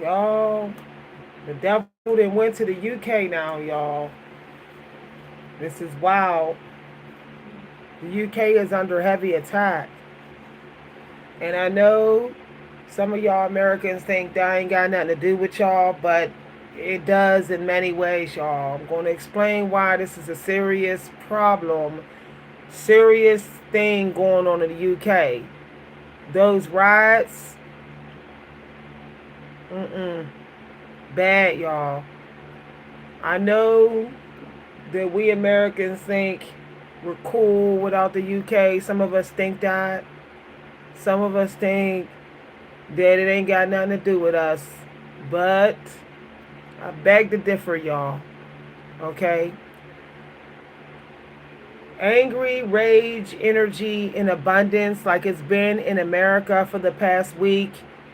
Y'all, the devil then went to the UK now, y'all. This is wild. The UK is under heavy attack. And I know some of y'all Americans think that ain't got nothing to do with y'all, but it does in many ways, y'all. I'm going to explain why this is a serious problem, serious thing going on in the UK. Those riots, bad, y'all. I know that we Americans think we're cool without the UK. Some of us think that. Some of us think that it ain't got nothing to do with us. But I beg to differ, y'all. Okay? Angry, rage, energy in abundance, like it's been in America for the past week,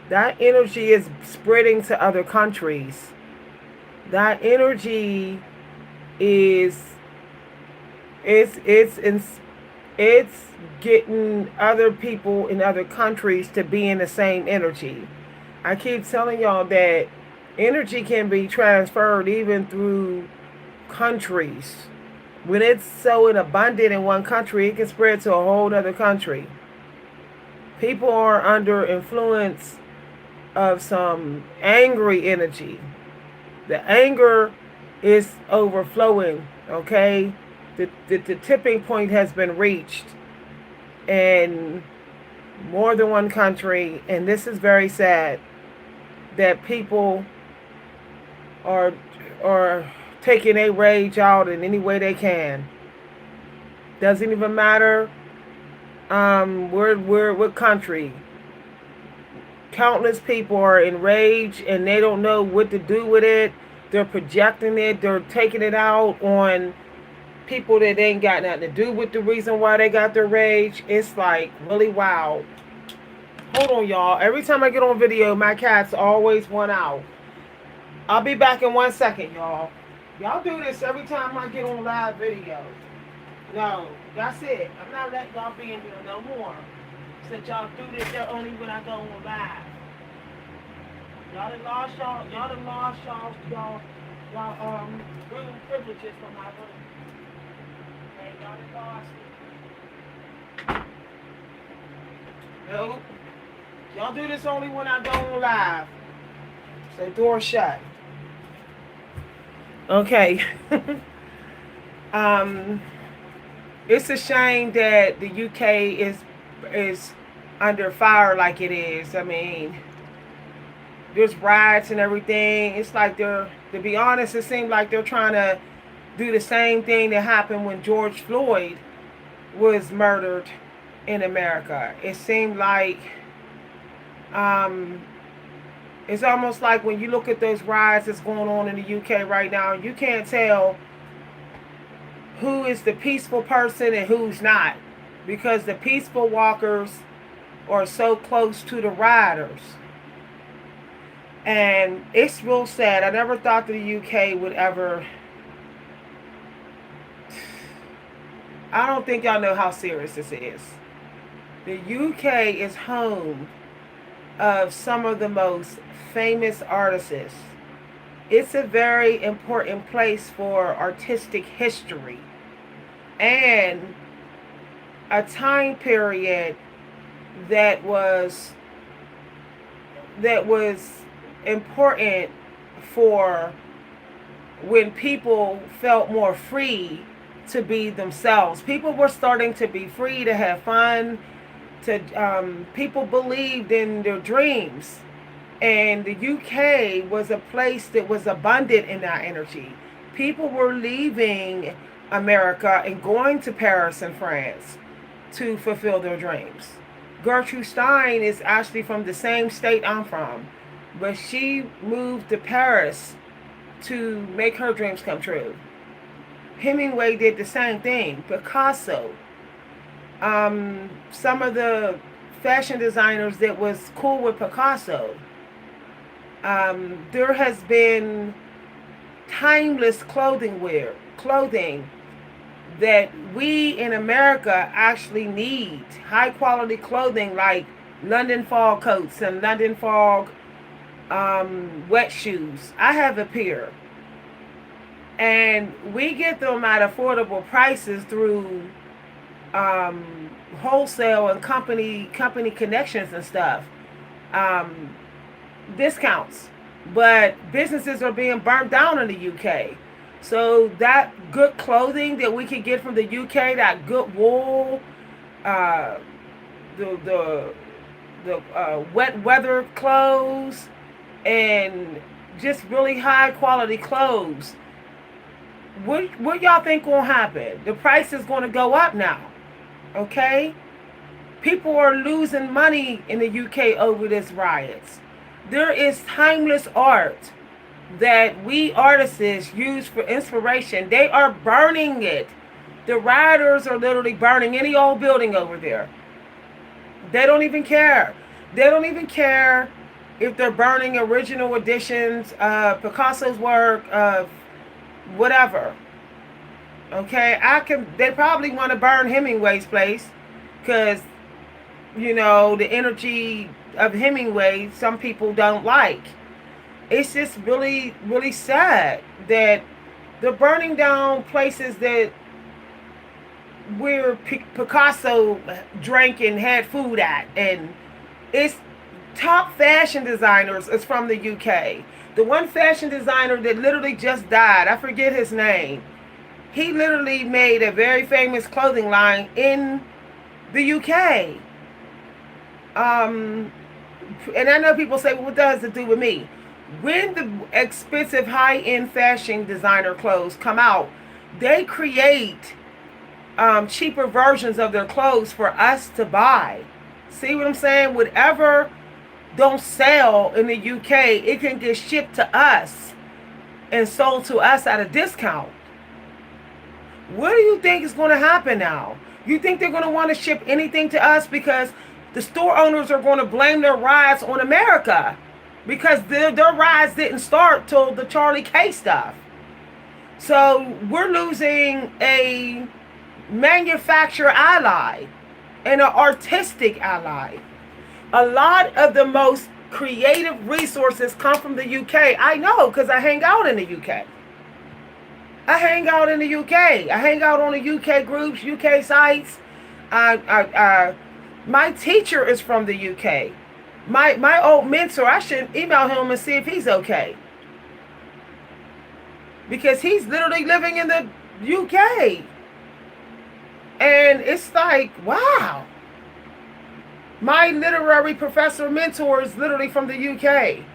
that energy is spreading to other countries. That energy is it's it's getting other people in other countries to be in the same energy. I keep telling y'all that energy can be transferred even through countries. When it's so in abundant in one country, it can spread to a whole other country. People are under influence of some angry energy. The anger is overflowing, okay? The tipping point has been reached in more than one country, and this is very sad that people are are taking a rage out in any way they can. Doesn't even matter we're what country. Countless people are enraged and they don't know what to do with it. They're projecting it. They're taking it out on people that ain't got nothing to do with the reason why they got their rage. It's like really wild. Hold on, y'all. Every time I get on video, my cats always want out. I'll be back in 1 second, y'all. Y'all do this every time I get on live video. No, that's it. I'm not letting y'all be in here no more. Since y'all do this, they're only when I go on live. Y'all done lost y'all room privileges from my room. Okay, y'all done lost it. No. Y'all do this only when I go on live. So door shut. Okay. um it's a shame that the UK is under fire like it is. I mean, there's riots and everything. It's like they're, to be honest, it seems like they're trying to do the same thing that happened when George Floyd was murdered in America. It seemed like um, it's almost like when you look at those riots that's going on in the UK right now, you can't tell who is the peaceful person and who's not, because the peaceful walkers are so close to the rioters. And it's real sad. I never thought that the UK would ever. I don't think y'all know how serious this is. The UK is home of some of the most famous artists. It's a very important place for artistic history and a time period that was important for when people felt more free to be themselves. People were starting to be free to have fun. People believed in their dreams, and the UK was a place that was abundant in that energy. People were leaving America and going to Paris and France to fulfill their dreams. Gertrude Stein is actually from the same state I'm from, but she moved to Paris to make her dreams come true. Hemingway did the same thing. Picasso. Some of the fashion designers that was cool with Picasso. There has been timeless clothing that we in America actually need. High quality clothing like London fog coats and London fog wet shoes. I have a pair, and we get them at affordable prices through wholesale and company connections and stuff, um, discounts. But businesses are being burnt down in the UK. So that good clothing that we can get from the UK, that good wool, uh, the wet weather clothes, and just really high quality clothes. What y'all think will happen? The price is going to go up now. Okay, people are losing money in the UK over this riots. There is timeless art that we artists use for inspiration. They are burning it. The rioters are literally burning any old building over there. They don't even care. They don't even care if they're burning original editions of Picasso's work, of whatever. Okay, they probably want to burn Hemingway's place because, the energy of Hemingway, some people don't like. It's just really, really sad that they're burning down places that where Picasso drank and had food at. And it's top fashion designers is from the UK. The one fashion designer that literally just died, I forget his name. He literally made a very famous clothing line in the UK. And I know people say, well, what does it do with me? When the expensive high-end fashion designer clothes come out, they create cheaper versions of their clothes for us to buy. See what I'm saying? Whatever don't sell in the UK, it can get shipped to us and sold to us at a discount. What do you think is going to happen now? You think they're going to want to ship anything to us because the store owners are going to blame their riots on America because their riots didn't start till the Charlie K stuff. So we're losing a manufacturer ally and an artistic ally. A lot of the most creative resources come from the UK. I know because I hang out in the UK. I hang out in the UK. I hang out on the UK groups, UK sites. My teacher is from the UK. My old mentor, I should email him and see if he's okay. Because he's literally living in the UK. And it's like, wow. My literary professor mentor is literally from the UK.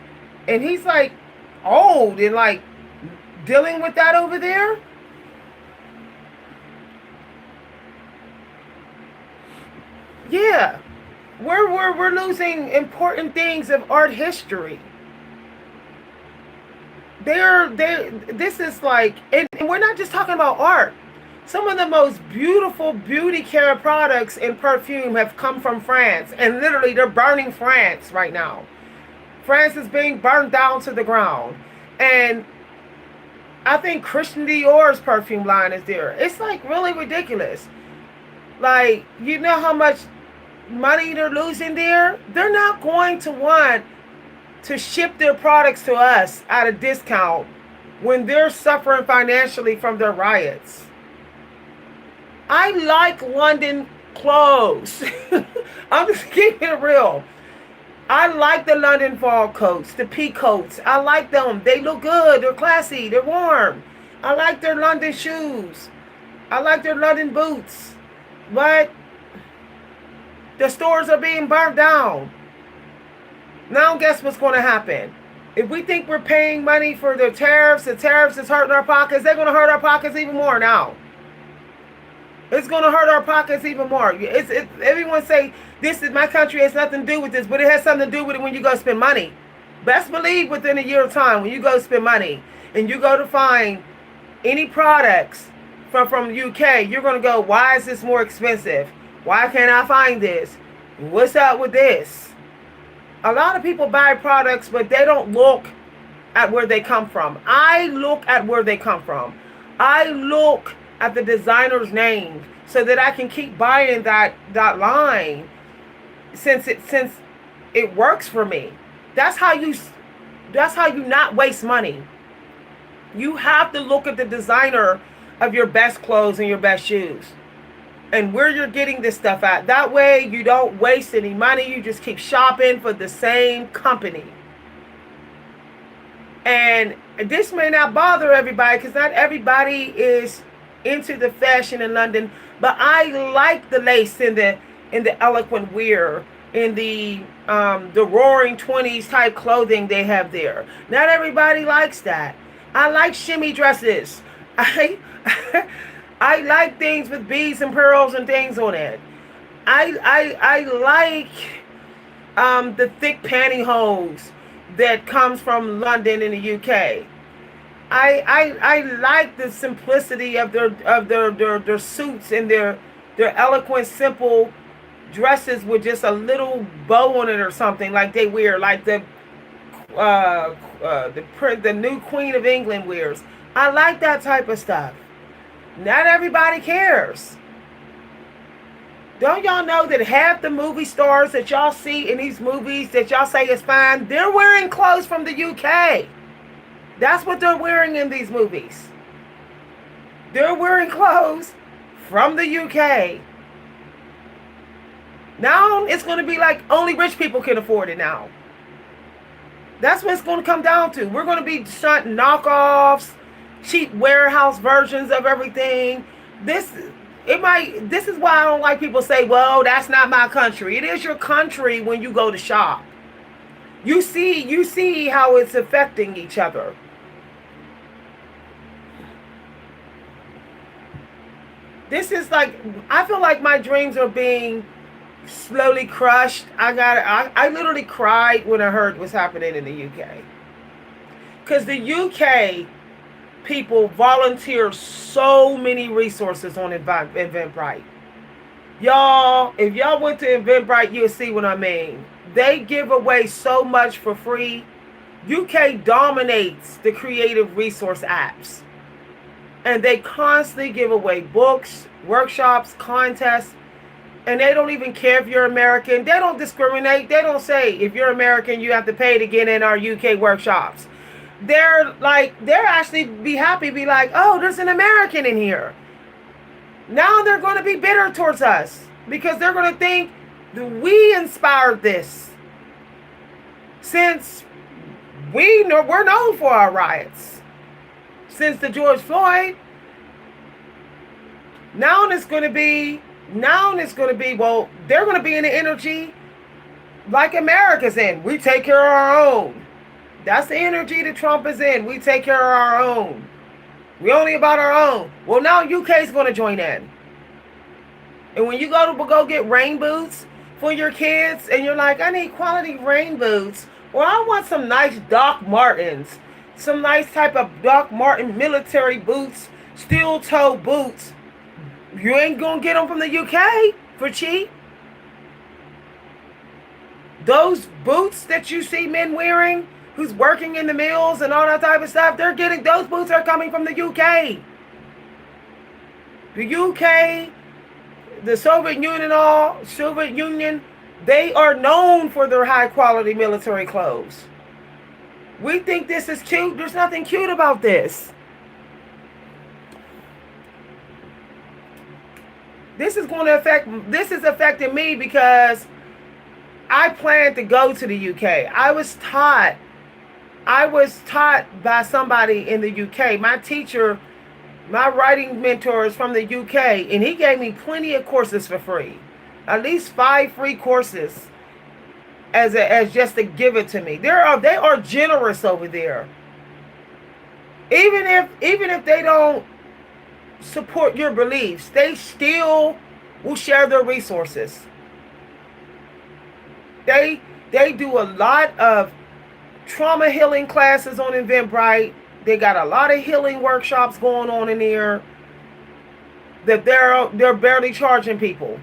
And he's like old and like dealing with that over there. Yeah. We're losing important things of art history. This is like, and we're not just talking about art. Some of the most beautiful beauty care products and perfume have come from France, and literally they're burning France right now. France is being burned down to the ground. And I think Christian Dior's perfume line is there. It's like really ridiculous. Like, you know how much money they're losing there? They're not going to want to ship their products to us at a discount when they're suffering financially from their riots. I like London clothes. I'm just keeping it real. I like the London fall coats, the pea coats. I like them. They look good. They're classy. They're warm. I like their London shoes. I like their London boots. But the stores are being burnt down. Now guess what's going to happen? If we think we're paying money for the tariffs is hurting our pockets, they're going to hurt our pockets even more now. It's going to hurt our pockets even more. Everyone say, this is my country, has nothing to do with this, but it has something to do with it when you go spend money. Best believe within a year of time, when you go spend money and you go to find any products from the UK, you're going to go, why is this more expensive? Why can't I find this? What's up with this? A lot of people buy products, but they don't look at where they come from. I look at where they come from. I look at the designer's name so that I can keep buying that line since it works for me. That's how you That's how you not waste money. You have to look at the designer of your best clothes and your best shoes and where you're getting this stuff at. That way you don't waste any money. You just keep shopping for the same company. And this may not bother everybody because not everybody is into the fashion in London, but I like the lace in the eloquent wear, in the roaring 20s type clothing they have there. Not everybody likes that. I like shimmy dresses. I like things with beads and pearls and things on it. I like the thick pantyhose that comes from London in the UK. I like the simplicity of their suits and their eloquent, simple dresses with just a little bow on it or something like they wear, like the new Queen of England wears. I like that type of stuff. Not everybody cares. Don't y'all know that half the movie stars that y'all see in these movies that y'all say is fine, they're wearing clothes from the UK. That's what they're wearing in these movies. They're wearing clothes from the UK. Now it's going to be like only rich people can afford it now. That's what it's going to come down to. We're going to be shunting knockoffs, cheap warehouse versions of everything. This is why I don't like people say, well, that's not my country. It is your country when you go to shop. You see how it's affecting each other. This is like, I feel like my dreams are being slowly crushed. I literally cried when I heard what's happening in the UK. Because the UK people volunteer so many resources on Eventbrite. Y'all, if y'all went to Eventbrite, you'll see what I mean. They give away so much for free. UK dominates the creative resource apps. And they constantly give away books, workshops, contests. And they don't even care if you're American. They don't discriminate. They don't say, if you're American, you have to pay to get in our UK workshops. They're actually be happy, be like, oh, there's an American in here. Now they're going to be bitter towards us because they're going to think that we inspired this. Since we're known for our riots. Since the George Floyd, now it's going to be, well, they're going to be in the energy like America's in. We take care of our own. That's the energy that Trump is in. We take care of our own. We only about our own. Well, now UK's going to join in. And when you go get rain boots for your kids, and you're like, I need quality rain boots, or I want some nice Doc Martens, some nice type of Doc Marten military boots, steel toe boots. You ain't going to get them from the UK for cheap. Those boots that you see men wearing, who's working in the mills and all that type of stuff, those boots are coming from the UK. The UK, the Soviet Union, they are known for their high quality military clothes. We think this is cute. There's nothing cute about this. This is affecting me because I plan to go to the UK. I was taught by somebody in the UK. My teacher, my writing mentor is from the UK, and he gave me plenty of courses for free. At least 5 free courses as just to give it to me. They are generous over there. Even if they don't support your beliefs, they still will share their resources. They do a lot of trauma healing classes on Eventbrite. They got a lot of healing workshops going on in there that they're barely charging people.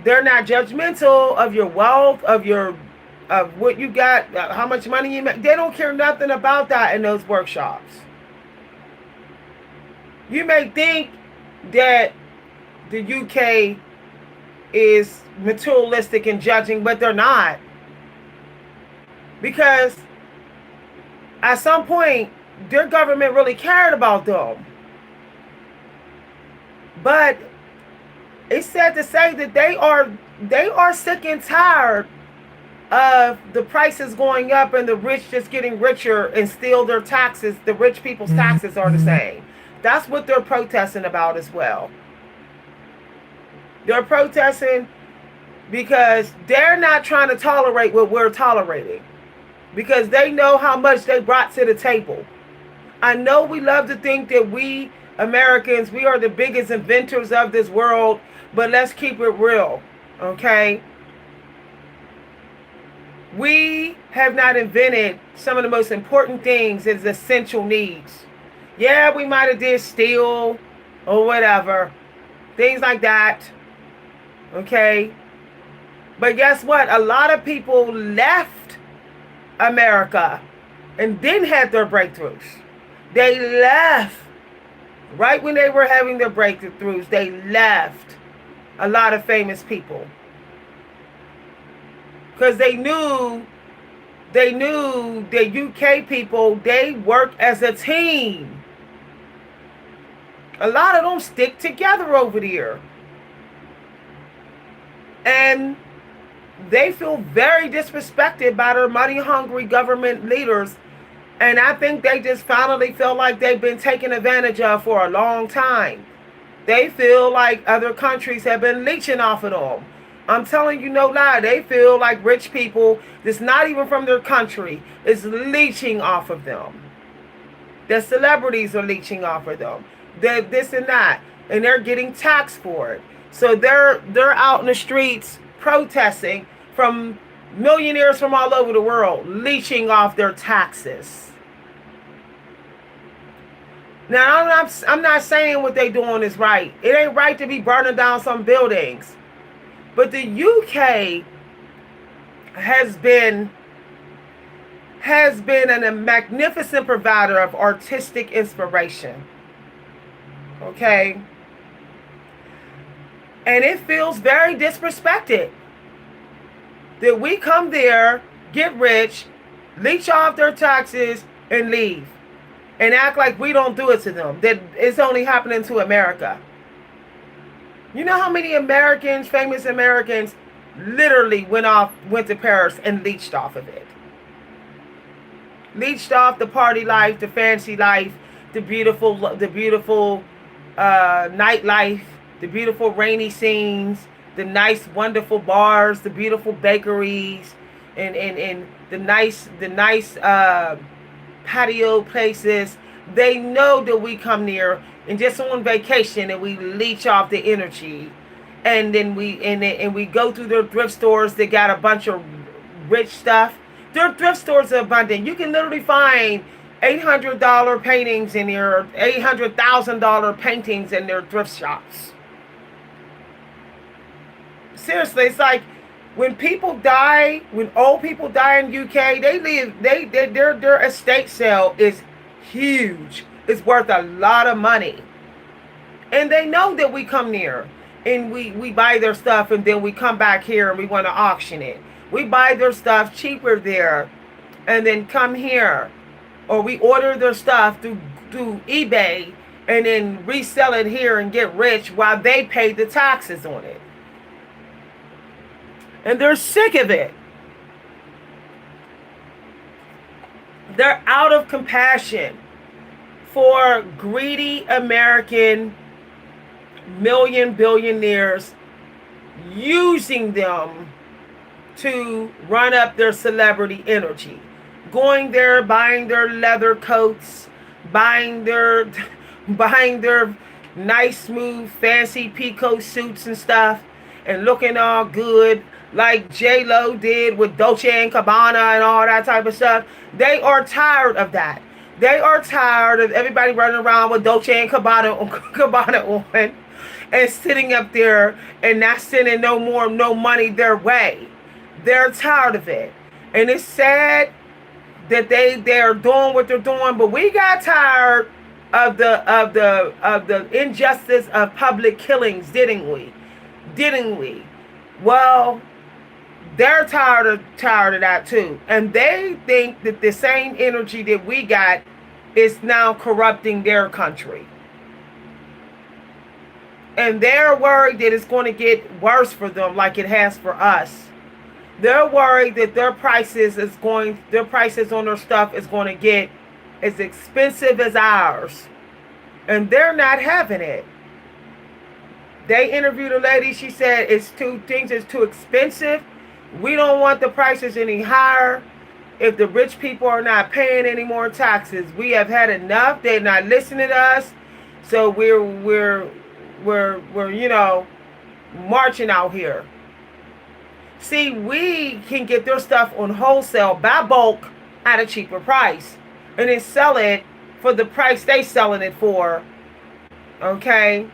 They're not judgmental of your wealth, of what you got, how much money you make. They don't care nothing about that in those workshops. You may think that the UK is materialistic and judging, but they're not. because at some point their government really cared about them. But it's sad to say that they are sick and tired of the prices going up and the rich just getting richer, and still their taxes, the rich people's taxes are the same. That's what they're protesting about as well. They're protesting because they're not trying to tolerate what we're tolerating, because they know how much they brought to the table. I know we love to think that we Americans, we are the biggest inventors of this world, but let's keep it real, okay? We have not invented some of the most important things as essential needs. Yeah, we might have did steel or whatever, things like that, okay? But guess what? A lot of people left America and didn't have their breakthroughs. They left right when they were having their breakthroughs. They left a lot of famous people because they knew the UK people, they work as a team. A lot of them stick together over there. And they feel very disrespected by their money-hungry government leaders. And I think they just finally feel like they've been taken advantage of for a long time. They feel like other countries have been leeching off of them. I'm telling you no lie. They feel like rich people that's not even from their country is leeching off of them. The celebrities are leeching off of them. They're this and that. And they're getting taxed for it. So they're out in the streets protesting from millionaires from all over the world, leeching off their taxes. Now, I'm not saying what they're doing is right. It ain't right to be burning down some buildings. But the UK has been a magnificent provider of artistic inspiration. Okay? And it feels very disrespected that we come there, get rich, leech off their taxes, and leave. And act like we don't do it to them. That it's only happening to America. You know how many Americans, famous Americans, literally went to Paris and leeched off of it. Leeched off the party life, the fancy life, the beautiful nightlife, the beautiful rainy scenes, the nice, wonderful bars, the beautiful bakeries, and the nice patio places. They know that we come near and just on vacation, and we leech off the energy, and then we go through their thrift stores. They got a bunch of rich stuff. Their thrift stores are abundant. You can literally find $800 paintings in their $800,000 paintings in their thrift shops. Seriously, it's like when old people die in UK, their estate sale is huge. It's worth a lot of money. And they know that we come near and we buy their stuff, and then we come back here and we want to auction it. We buy their stuff cheaper there and then come here. Or we order their stuff through eBay and then resell it here and get rich while they pay the taxes on it. And they're sick of it. They're out of compassion for greedy American billionaires, using them to run up their celebrity energy. Going there, buying their leather coats, buying their nice, smooth, fancy peacoat suits and stuff, and looking all good like J-Lo did with Dolce & Gabbana and all that type of stuff. They are tired of that. They are tired of everybody running around with Dolce & Gabbana on and sitting up there and not sending no money their way. They're tired of it. And it's sad that they're doing what they're doing, but we got tired of the injustice of public killings, didn't we? Well, They're tired of that too, and they think that the same energy that we got is now corrupting their country, and they're worried that it's going to get worse for them, like it has for us. They're worried that their prices on their stuff is going to get as expensive as ours, and they're not having it. They interviewed a lady. She said things is too expensive. We don't want the prices any higher. If the rich people are not paying any more taxes, we have had enough. They're not listening to us, so we're marching out here. See, we can get their stuff on wholesale by bulk at a cheaper price, and then sell it for the price they selling it for. Okay.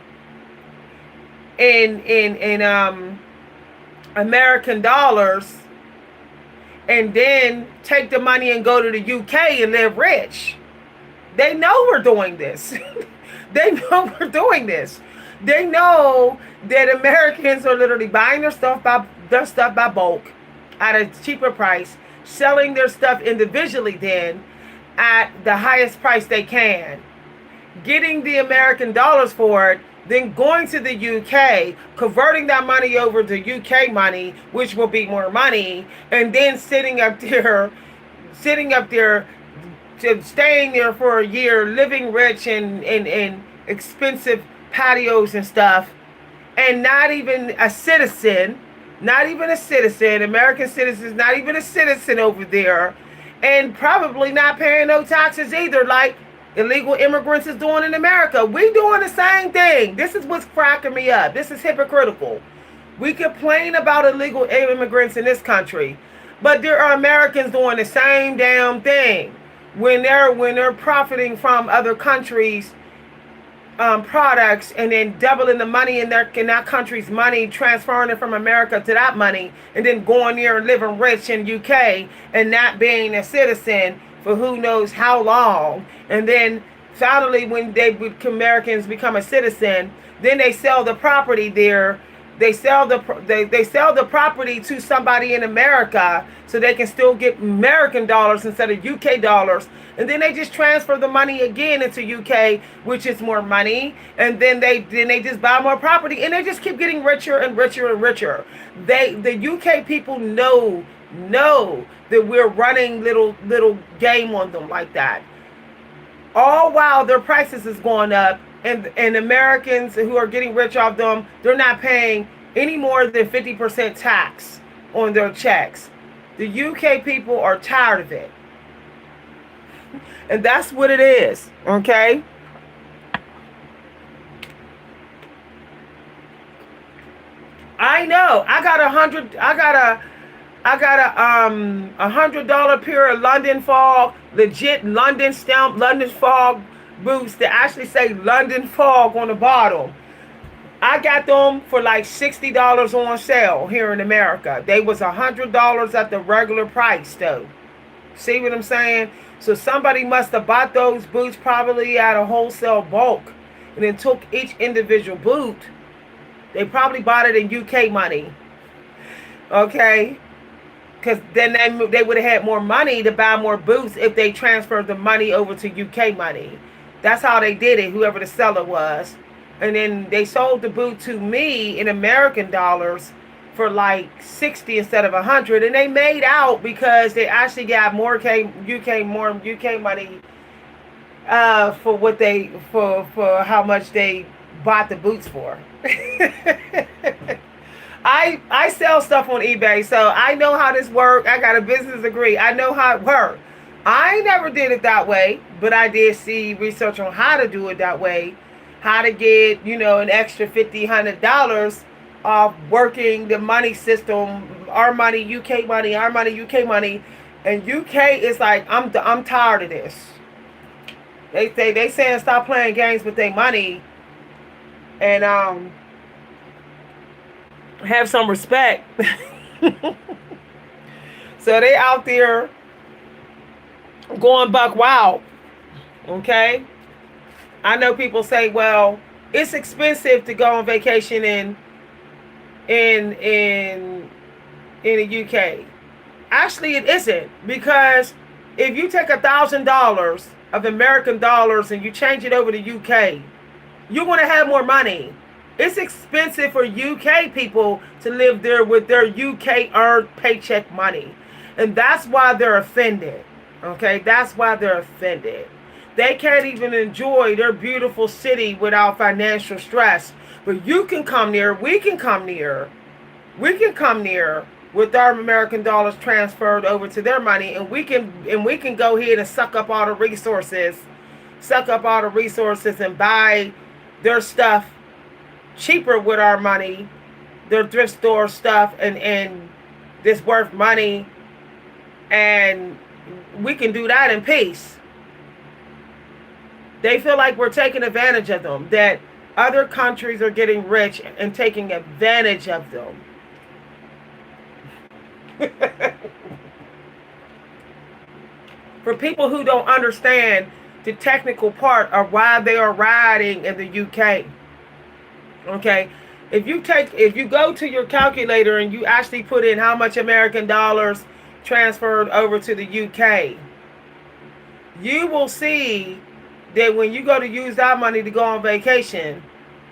In American dollars, and then take the money and go to the UK and live rich. They know we're doing this. They know we're doing this. They know that Americans are literally buying their stuff by bulk at a cheaper price, selling their stuff individually then at the highest price they can, getting the American dollars for it, then going to the UK, converting that money over to UK money, which will be more money, and then sitting up there, staying there for a year, living rich in expensive patios and stuff, and not even a citizen, American citizens, not even a citizen over there, and probably not paying no taxes either, like illegal immigrants is doing in America. We doing the same thing. This is what's cracking me up. This is hypocritical. We complain about illegal immigrants in this country, but there are Americans doing the same damn thing when they're profiting from other countries' products, and then doubling the money in that country's money, transferring it from America to that money, and then going there and living rich in UK and not being a citizen for who knows how long. And then finally, when Americans become a citizen, then they sell the property there. They sell the property to somebody in America so they can still get American dollars instead of UK dollars. And then they just transfer the money again into UK, which is more money. And then they just buy more property, and they just keep getting richer and richer and richer. The UK people know that we're running little game on them like that. All while their prices is going up, and Americans who are getting rich off them, they're not paying any more than 50% tax on their checks. The UK people are tired of it. And that's what it is, okay? I know. I got a $100 pair of London Fog, legit London stamp, London Fog boots that actually say London Fog on the bottom. I got them for like $60 on sale here in America. They was $100 at the regular price though. See what I'm saying? So somebody must have bought those boots probably at a wholesale bulk, and then took each individual boot. They probably bought it in UK money. Okay? Because then they would have had more money to buy more boots if they transferred the money over to UK money. That's how they did it, whoever the seller was. And then they sold the boot to me in American dollars for like 60 instead of 100, and they made out because they actually got more UK money for what for how much they bought the boots for. I sell stuff on eBay, so I know how this works. I got a business degree. I know how it works. I never did it that way, but I did see research on how to do it that way. How to get, an extra $50, $100 off working the money system, our money, UK money, our money, UK money. And UK is like, I'm tired of this. They saying stop playing games with their money and have some respect. So they out there going buck wild. Okay? I know people say, well, it's expensive to go on vacation in in the UK. Actually, it isn't, because if you take $1,000 of American dollars and you change it over to UK, you want to have more money. It's expensive for UK people to live there with their UK earned paycheck money. And that's why they're offended. Okay? That's why they're offended. They can't even enjoy their beautiful city without financial stress. But you can come near, we can come near. We can come near with our American dollars transferred over to their money, and we can go ahead and suck up all the resources, and buy their stuff cheaper with our money, their thrift store stuff, and this worth money, and we can do that in peace. They feel like we're taking advantage of them, that other countries are getting rich and taking advantage of them. For people who don't understand the technical part of why they are riding in the UK. Okay, if you go to your calculator and you actually put in how much American dollars transferred over to the UK, you will see that when you go to use that money to go on vacation,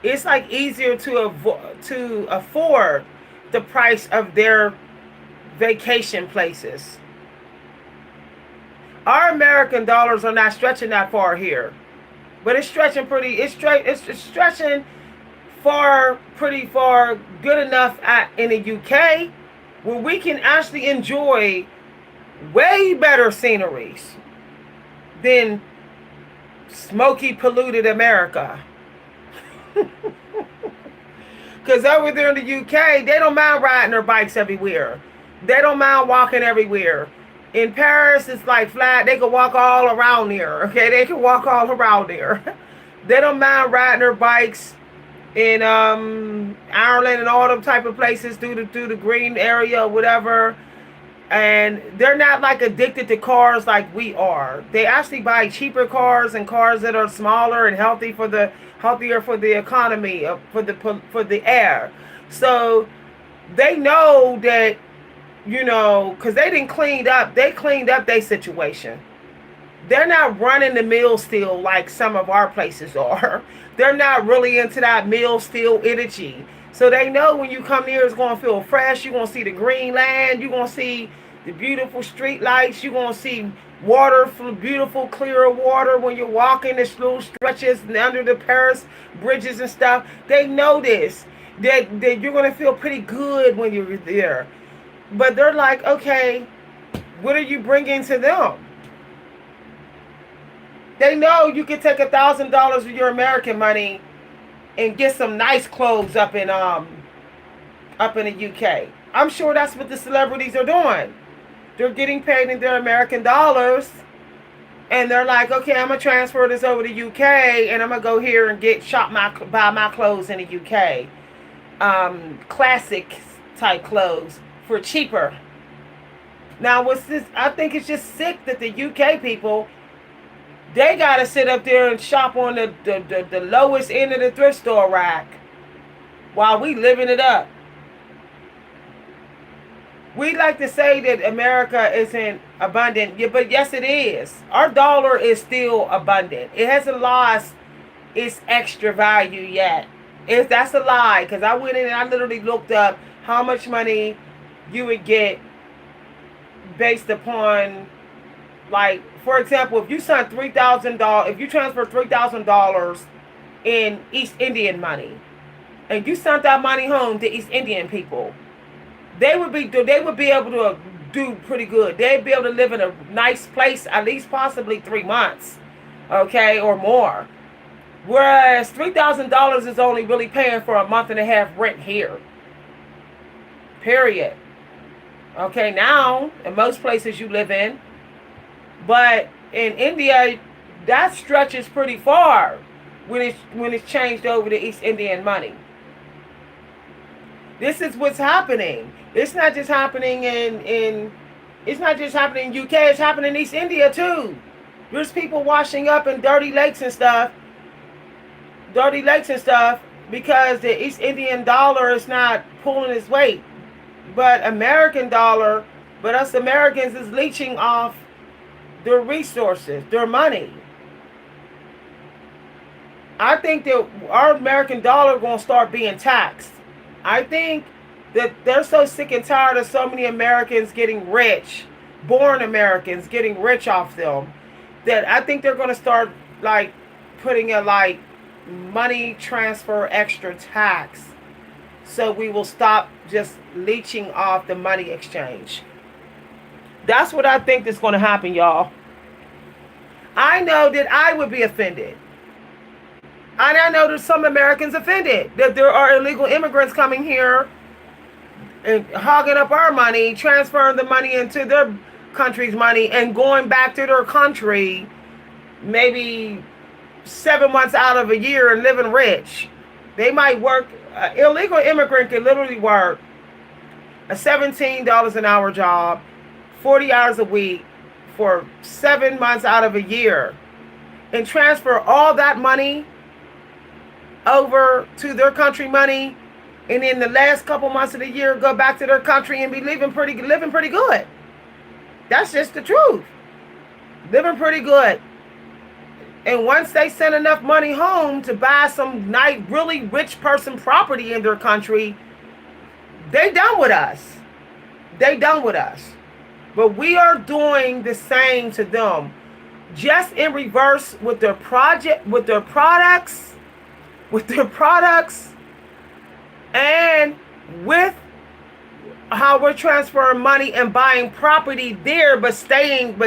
it's like easier to afford the price of their vacation places. Our American dollars are not stretching that far here, but it's stretching it's stretching pretty far, good enough in the UK, where we can actually enjoy way better sceneries than smoky, polluted America. Because over there in the UK, they don't mind riding their bikes everywhere. They don't mind walking everywhere. In Paris, it's like flat. They can walk all around there. Okay, they can walk all around there. They don't mind riding their bikes in Ireland and all them type of places through the green area or whatever. And they're not like addicted to cars like we are. They actually buy cheaper cars and cars that are smaller and healthier for the economy, for the air. So they know that, because they cleaned up their situation. They're not running the mill still like some of our places are. They're not really into that mill still energy. So they know when you come here, it's going to feel fresh. You're going to see the green land. You're going to see the beautiful street lights. You're going to see water, beautiful, clear water when you're walking the little stretches under the Paris bridges and stuff. They know this, that you're going to feel pretty good when you're there. But they're like, okay, what are you bringing to them? They know you can take $1,000 of your American money and get some nice clothes up in the UK. I'm sure that's what the celebrities are doing. They're getting paid in their American dollars, and they're like, okay, I'm gonna transfer this over to UK, and I'm gonna go here and buy my clothes in the UK, classic type clothes for cheaper. Now, what's this? I think it's just sick that the UK people, they gotta sit up there and shop on the lowest end of the thrift store rack while we living it up. We like to say that America isn't abundant, yeah, but yes, it is. Our dollar is still abundant. It hasn't lost its extra value yet. That's a lie, because I went in and I literally looked up how much money you would get based upon, like, for example, if you sent $3,000, if you transfer $3,000 in East Indian money, and you sent that money home to East Indian people, they would be able to do pretty good. They'd be able to live in a nice place at least possibly 3 months, okay, or more. Whereas $3,000 is only really paying for a month and a half rent here. Period. Okay, now in most places you live in, but in India, that stretches pretty far when it's changed over to East Indian money. This is what's happening. It's not just happening in UK. It's happening in East India too. There's people washing up in dirty lakes and stuff, because the East Indian dollar is not pulling its weight. but American dollar, but us Americans is leeching off their resources, their money. I think that our American dollar going to start being taxed. I think that they're so sick and tired of so many Americans getting rich, born Americans getting rich off them, that I think they're going to start like putting a like money transfer extra tax, so we will stop just leeching off the money exchange. That's what I think is going to happen, y'all. I know that I would be offended. And I know there's some Americans offended that there are illegal immigrants coming here and hogging up our money, transferring the money into their country's money, and going back to their country maybe 7 months out of a year and living rich. They might work, illegal immigrant can literally work a $17 an hour job, 40 hours a week for 7 months out of a year, and transfer all that money over to their country money, and in the last couple months of the year go back to their country and be living pretty good. That's just the truth. Living pretty good. And once they send enough money home to buy some nice, really rich person property in their country, they done with us. They done with us. But we are doing the same to them, just in reverse with their project, with their products, and with how we're transferring money and buying property there, but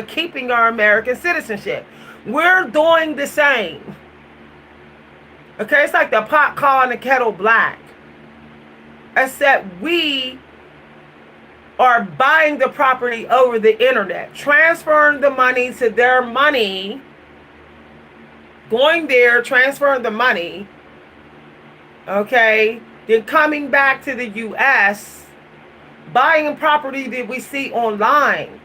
keeping our American citizenship. We're doing the same. Okay, it's like the pot calling the kettle black. Except we are buying the property over the internet, transferring the money to their money, going there, transferring the money, okay, then coming back to the U.S., buying a property that we see online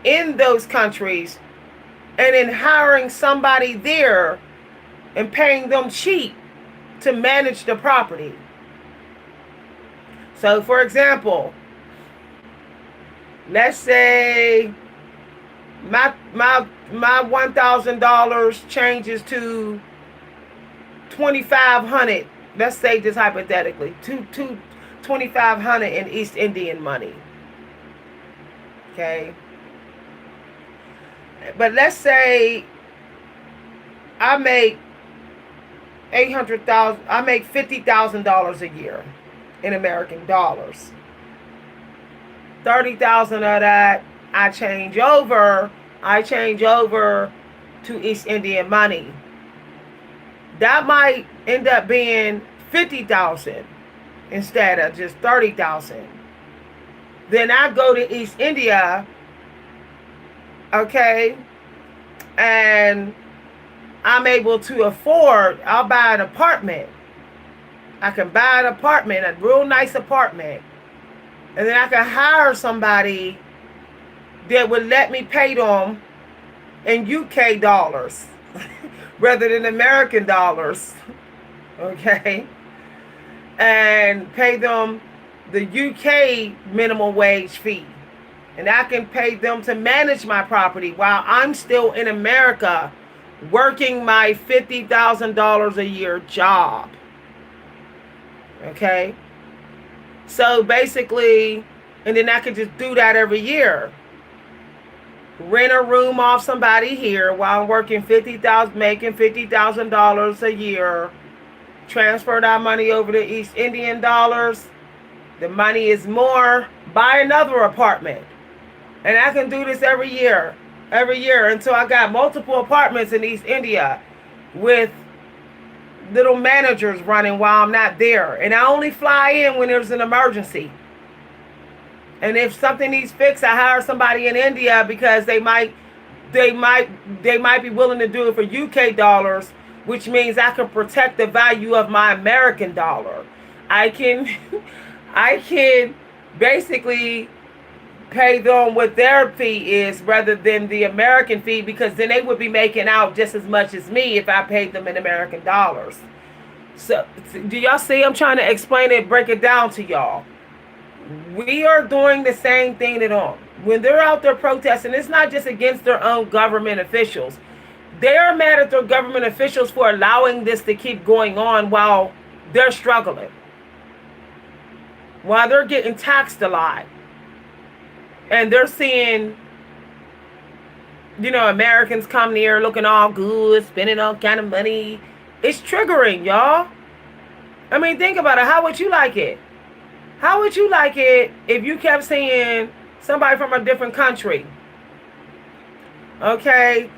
in those countries, and then hiring somebody there and paying them cheap to manage the property. So, for example, let's say my $1,000 changes to $2,500. Let's say this hypothetically, $2,500 in East Indian money. Okay. But let's say I make $50,000 a year in American dollars. 30,000 of that I change over to East Indian money. That might end up being 50,000 instead of just 30,000. Then I go to East India, okay, and I'm able to afford, I'll buy an apartment. I can buy an apartment, a real nice apartment, and then I can hire somebody that would let me pay them in UK dollars rather than American dollars, okay, and pay them the UK minimum wage fee. And I can pay them to manage my property while I'm still in America working my $50,000 a year job. Okay? So basically, and then I could just do that every year. Rent a room off somebody here while I'm working making $50,000 a year. Transfer that money over to East Indian dollars. The money is more. Buy another apartment. And I can do this every year until I got multiple apartments in East India with little managers running while I'm not there. And I only fly in when there's an emergency. And if something needs fixed, I hire somebody in India because they might be willing to do it for UK dollars, which means I can protect the value of my American dollar. I can basically pay them what their fee is rather than the American fee, because then they would be making out just as much as me if I paid them in American dollars. So do y'all see? I'm trying to explain it, break it down to y'all. We are doing the same thing to them. When they're out there protesting, it's not just against their own government officials. They are mad at their government officials for allowing this to keep going on while they're struggling, while they're getting taxed a lot. And they're seeing, Americans come here looking all good, spending all kind of money. It's triggering, y'all. I mean, think about it. How would you like it? How would you like it if you kept seeing somebody from a different country, okay,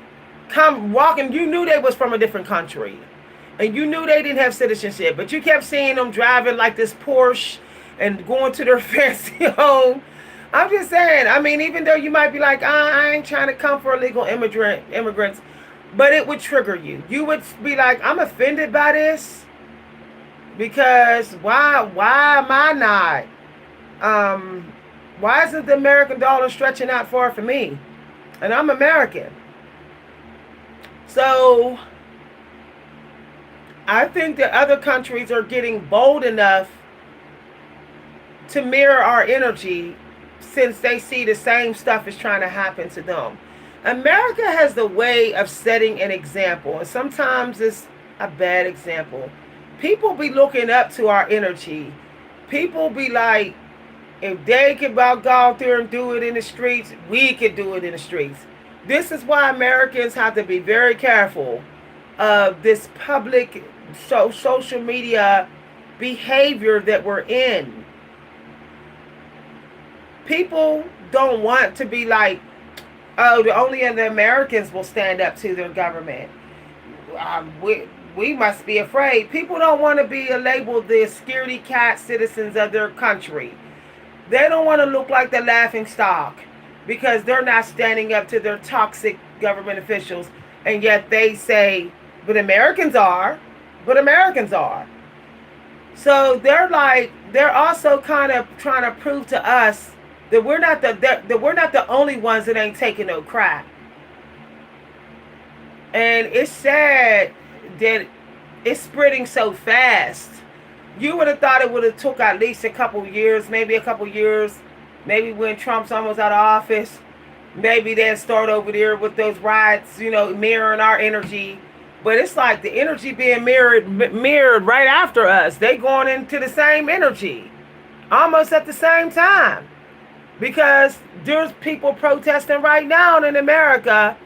come walking? You knew they was from a different country, and you knew they didn't have citizenship, but you kept seeing them driving like this Porsche and going to their fancy home. I'm just saying, I mean, even though you might be like, I ain't trying to come for illegal immigrants, but it would trigger you. You would be like, I'm offended by this. Because why am I not? Why isn't the American dollar stretching out far for me? And I'm American. So I think that other countries are getting bold enough to mirror our energy, since they see the same stuff is trying to happen to them. America has the way of setting an example, and sometimes it's a bad example. People be looking up to our energy. People be like, if they can about go out there and do it in the streets, we can do it in the streets. This is why Americans have to be very careful of this public social media behavior that we're in. People don't want to be like, oh, only the Americans will stand up to their government. We must be afraid. People don't want to be labeled the scaredy cat citizens of their country. They don't want to look like the laughing stock because they're not standing up to their toxic government officials. And yet they say, but Americans are. But Americans are. So they're also kind of trying to prove to us that we're not the only ones that ain't taking no crap. And it's sad that it's spreading so fast. You would have thought it would have took at least a couple years, maybe when Trump's almost out of office, maybe they'd start over there with those riots, mirroring our energy. But it's like the energy being mirrored right after us. They going into the same energy, almost at the same time. Because there's people protesting right now in America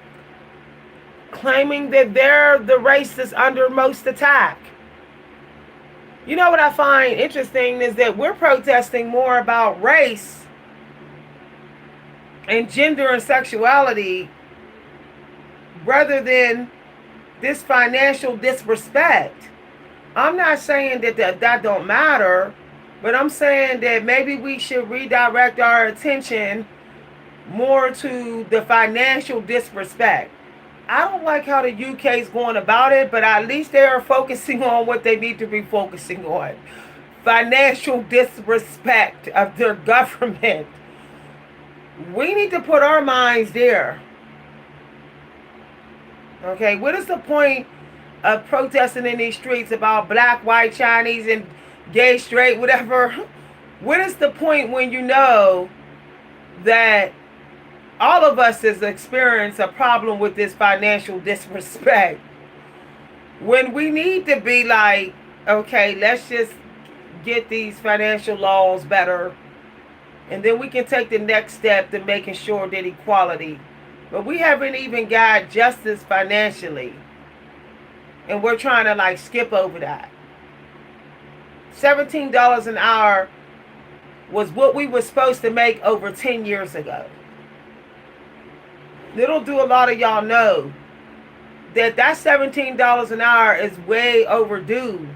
claiming that they're the race that's under most attack. You know what I find interesting is that we're protesting more about race and gender and sexuality rather than this financial disrespect. I'm not saying that don't matter, but I'm saying that maybe we should redirect our attention more to the financial disrespect. I don't like how the UK is going about it, but at least they are focusing on what they need to be focusing on. Financial disrespect of their government. We need to put our minds there. Okay, what is the point of protesting in these streets about black, white, Chinese, and gay, straight, whatever? What is the point when you know that all of us has experienced a problem with this financial disrespect? When we need to be like, okay, let's just get these financial laws better, and then we can take the next step to making sure that equality. But we haven't even got justice financially, and we're trying to skip over that. $17 an hour was what we were supposed to make over 10 years ago. Little do a lot of y'all know that $17 an hour is way overdue.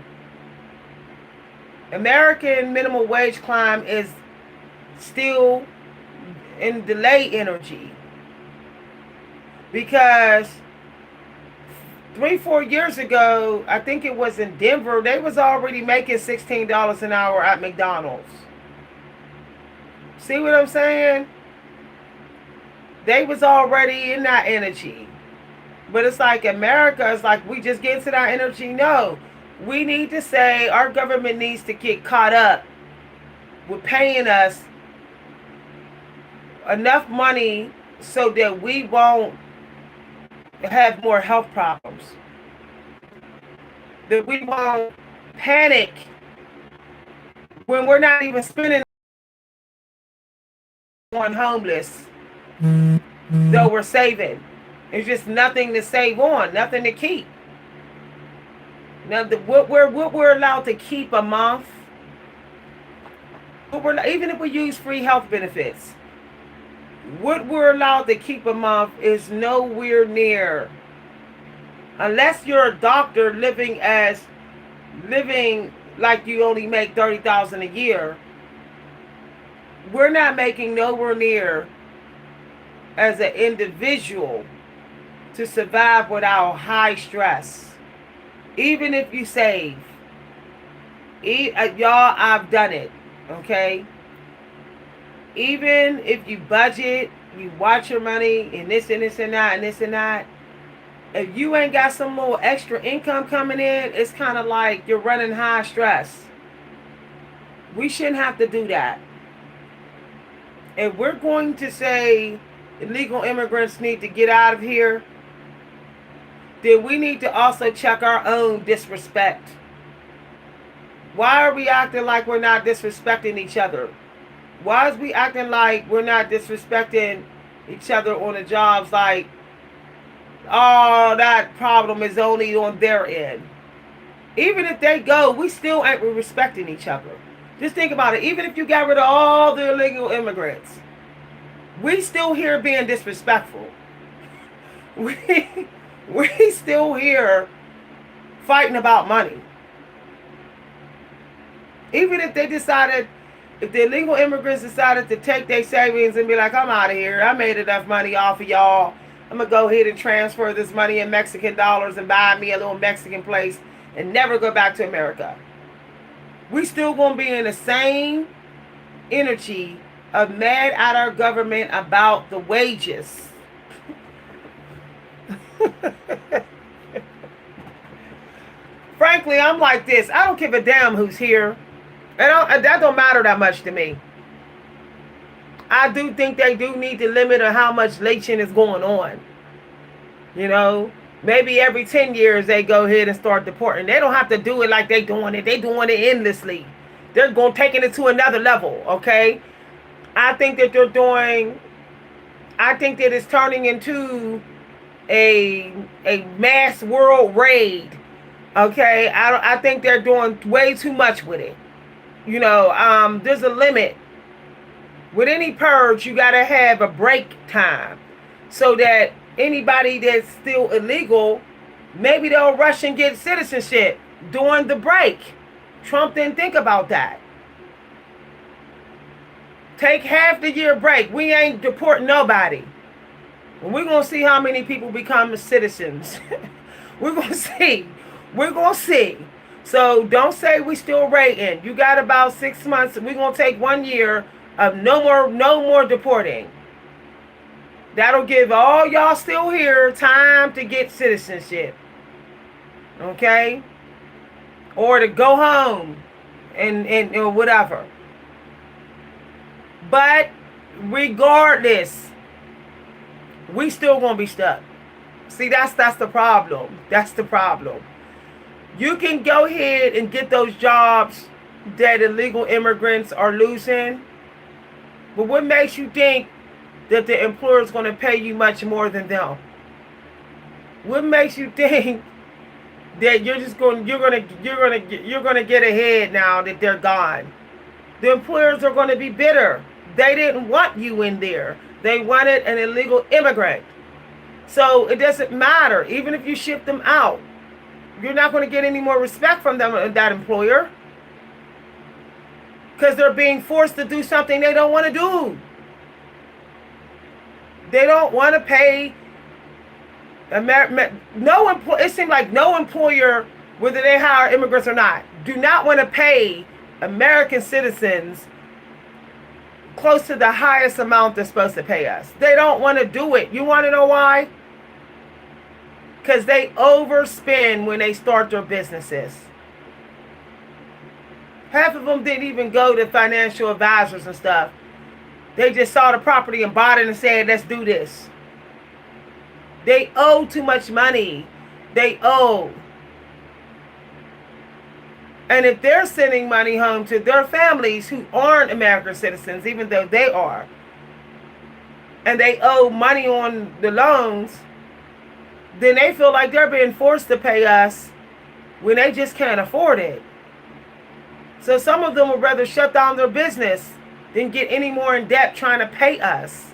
American minimum wage climb is still in delay energy. Because 3-4 years ago, I think it was in Denver, they was already making $16 an hour at McDonald's. See what I'm saying? They was already in that energy. But it's like America is like, we just get to that energy. No. We need to say our government needs to get caught up with paying us enough money so that we won't have more health problems, that we won't panic when we're not even spending on homeless, though we're saving. There's just nothing to save on, nothing to keep. Now, what we're allowed to keep a month, even if we use free health benefits, what we're allowed to keep a month is nowhere near, unless you're a doctor living like you only make $30,000 a year. We're not making nowhere near as an individual to survive without high stress. Even if you save, y'all, I've done it, okay? Even if you budget, you watch your money, and this and this and that and this and that, if you ain't got some little extra income coming in, it's kind of like you're running high stress. We shouldn't have to do that. If we're going to say illegal immigrants need to get out of here, then we need to also check our own disrespect. Why are we acting like we're not disrespecting each other? Why is we acting like we're not disrespecting each other on the jobs, like, oh, that problem is only on their end? Even if they go, we still ain't respecting each other. Just think about it. Even if you got rid of all the illegal immigrants, we still here being disrespectful. We still here fighting about money. Even if they decided, if the illegal immigrants decided to take their savings and be like, I'm out of here, I made enough money off of y'all, I'm going to go ahead and transfer this money in Mexican dollars and buy me a little Mexican place and never go back to America. We still going to be in the same energy of mad at our government about the wages. Frankly, I'm like this. I don't give a damn who's here. That don't matter that much to me. I do think they do need to limit on how much lynching is going on. You know, maybe every 10 years they go ahead and start deporting. They don't have to do it like they doing it. They doing it endlessly. They're going taking it to another level, okay? I think that it's turning into a mass world raid. Okay, I think they're doing way too much with it. You know, there's a limit. With any purge, you gotta have a break time, so that anybody that's still illegal, maybe they'll rush and get citizenship during the break. Trump didn't think about that. Take half the year break. We ain't deporting nobody. We're going to see how many people become citizens. We're going to see. We're going to see. So don't say we still rating. You got about 6 months. We're going to take 1 year of no more deporting. That'll give all y'all still here time to get citizenship. Okay? Or to go home and or whatever. But regardless, we still gonna be stuck. See, that's the problem. That's the problem. You can go ahead and get those jobs that illegal immigrants are losing, but what makes you think that the employer is going to pay you much more than them? What makes you think that you're gonna get ahead now that they're gone? The employers are going to be bitter. They didn't want you in there. They wanted an illegal immigrant. So it doesn't matter. Even if you ship them out, you're not going to get any more respect from them, that employer. Because they're being forced to do something they don't want to do. They don't want to pay. It seems like no employer, whether they hire immigrants or not, do not want to pay American citizens close to the highest amount they're supposed to pay us. They don't want to do it. You want to know why? Because they overspend when they start their businesses. Half of them didn't even go to financial advisors and stuff. They just saw the property and bought it and said, let's do this. They owe too much money. They owe. And if they're sending money home to their families who aren't American citizens, even though they are, and they owe money on the loans, then they feel like they're being forced to pay us when they just can't afford it. So some of them would rather shut down their business than get any more in debt trying to pay us.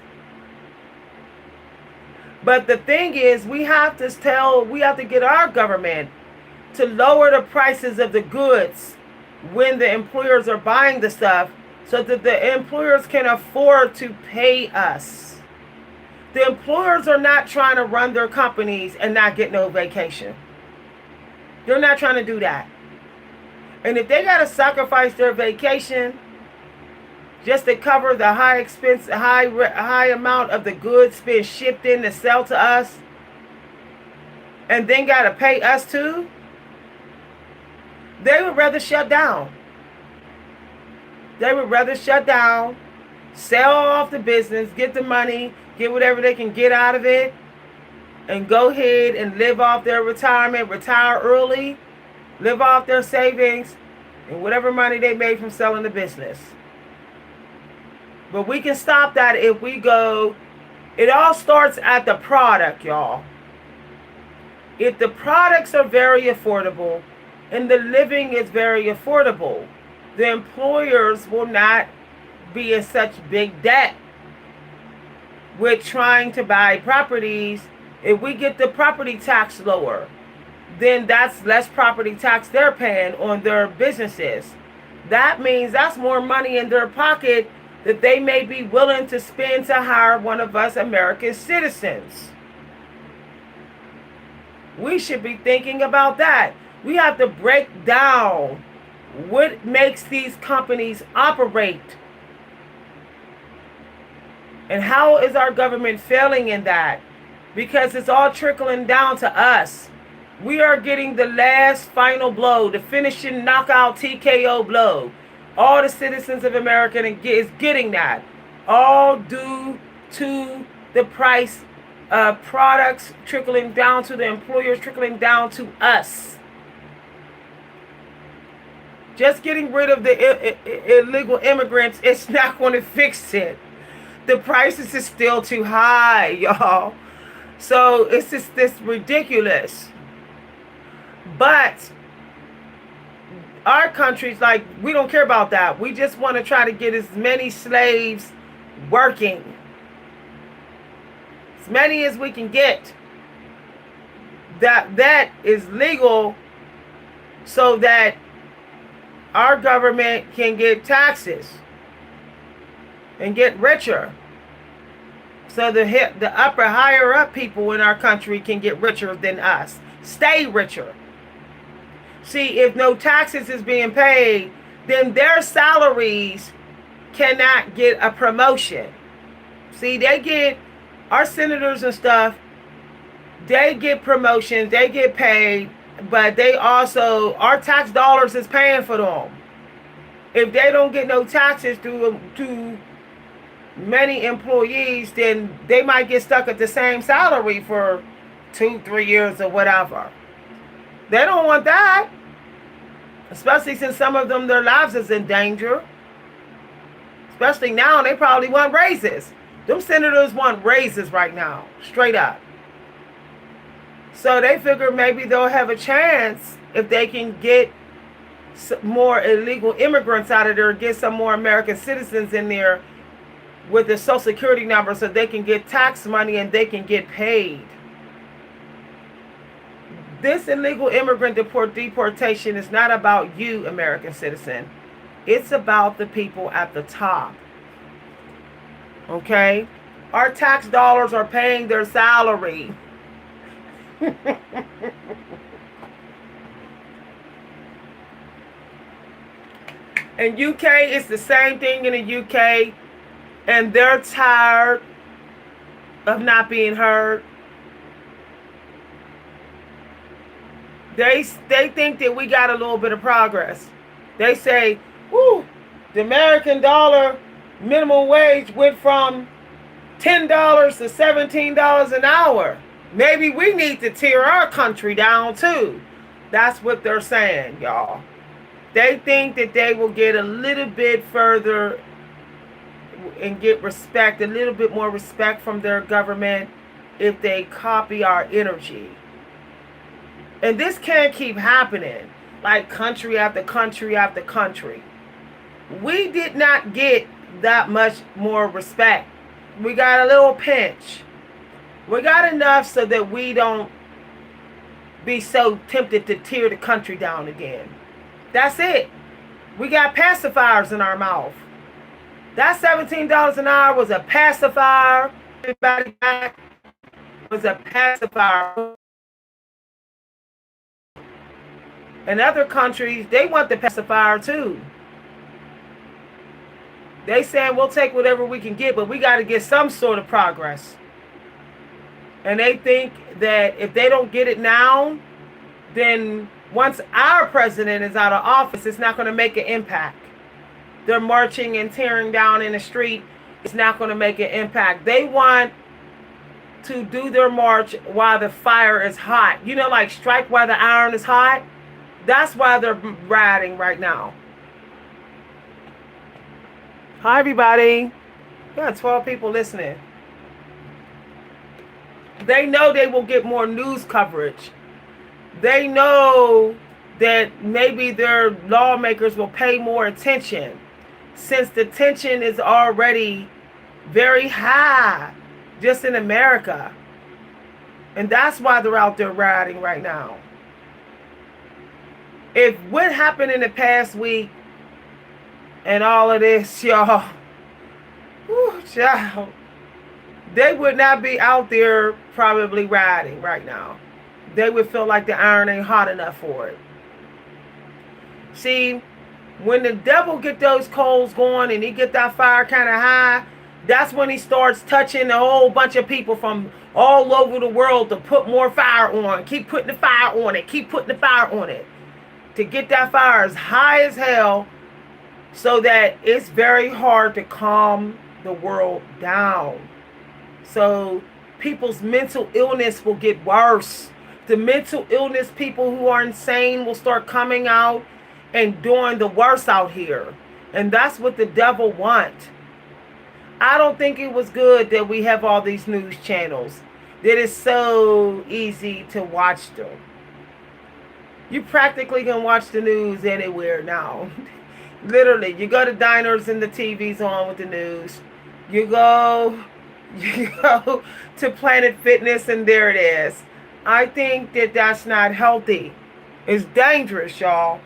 But the thing is, we have to get our government to lower the prices of the goods when the employers are buying the stuff so that the employers can afford to pay us. The employers are not trying to run their companies and not get no vacation. They're not trying to do that. And if they got to sacrifice their vacation just to cover the high amount of the goods being shipped in to sell to us, and then got to pay us too, they would rather shut down. They would rather shut down, sell off the business, get the money, get whatever they can get out of it, and go ahead and live off their retirement, retire early, live off their savings, and whatever money they made from selling the business. But we can stop that if we go, it all starts at the product, y'all. If the products are very affordable and the living is very affordable, the employers will not be in such big debt with trying to buy properties. If we get the property tax lower, then that's less property tax they're paying on their businesses. That means that's more money in their pocket that they may be willing to spend to hire one of us American citizens. We should be thinking about that. We have to break down what makes these companies operate. And how is our government failing in that? Because it's all trickling down to us. We are getting the last final blow, the finishing knockout TKO blow. All the citizens of America is getting that. All due to the price of products trickling down to the employers, trickling down to us. Just getting rid of the illegal immigrants, it's not going to fix it. The prices is still too high, y'all. So it's just this ridiculous. But our country's like, we don't care about that. We just want to try to get as many slaves working. As many as we can get. That is legal so that our government can get taxes and get richer. So the upper, higher up people in our country can get richer than us. Stay richer. See, if no taxes is being paid, then their salaries cannot get a promotion. See, they get, our senators and stuff, they get promotions, they get paid, but they also, our tax dollars is paying for them. If they don't get no taxes to many employees, then they might get stuck at the same salary for 2-3 years or whatever. They don't want that. Especially since some of them, their lives is in danger. Especially now, they probably want raises. Them senators want raises right now. Straight up. So they figure maybe they'll have a chance if they can get more illegal immigrants out of there, get some more American citizens in there with the Social Security number so they can get tax money and they can get paid. This illegal immigrant deportation is not about you, American citizen. It's about the people at the top. Okay? Our tax dollars are paying their salary. In UK, it's the same thing in the UK. And they're tired of not being heard. They think that we got a little bit of progress. They say, whoo, the American dollar minimum wage went from $10 to $17 an hour. Maybe we need to tear our country down too. That's what they're saying, y'all. They think that they will get a little bit further and get respect, a little bit more respect from their government if they copy our energy. And this can't keep happening, like country after country after country. We did not get that much more respect. We got a little pinch. We got enough so that we don't be so tempted to tear the country down again. That's it. We got pacifiers in our mouth. That $17 an hour was a pacifier. Everybody back was a pacifier. In other countries, they want the pacifier too. They saying we'll take whatever we can get, but we got to get some sort of progress. And they think that if they don't get it now, then once our president is out of office, it's not going to make an impact. They're marching and tearing down in the street. It's not going to make an impact. They want to do their march while the fire is hot. You know, like strike while the iron is hot. That's why they're rioting right now. Hi, everybody. We got 12 people listening. They know they will get more news coverage. They know that maybe their lawmakers will pay more attention since the tension is already very high just in America. And that's why they're out there rioting right now. If what happened in the past week and all of this, y'all, child, they would not be out there probably rioting right now. They would feel like the iron ain't hot enough for it. See, when the devil get those coals going and he get that fire kind of high, that's when he starts touching a whole bunch of people from all over the world to put more fire on. Keep putting the fire on it. Keep putting the fire on it. To get that fire as high as hell so that it's very hard to calm the world down. So people's mental illness will get worse. The mental illness people who are insane will start coming out and doing the worst out here. And that's what the devil wants. I don't think it was good that we have all these news channels. That it's so easy to watch them. You practically can watch the news anywhere now. Literally, you go to diners and the TV's on with the news. You go to Planet Fitness and there it is. I think that that's not healthy. It's dangerous, y'all.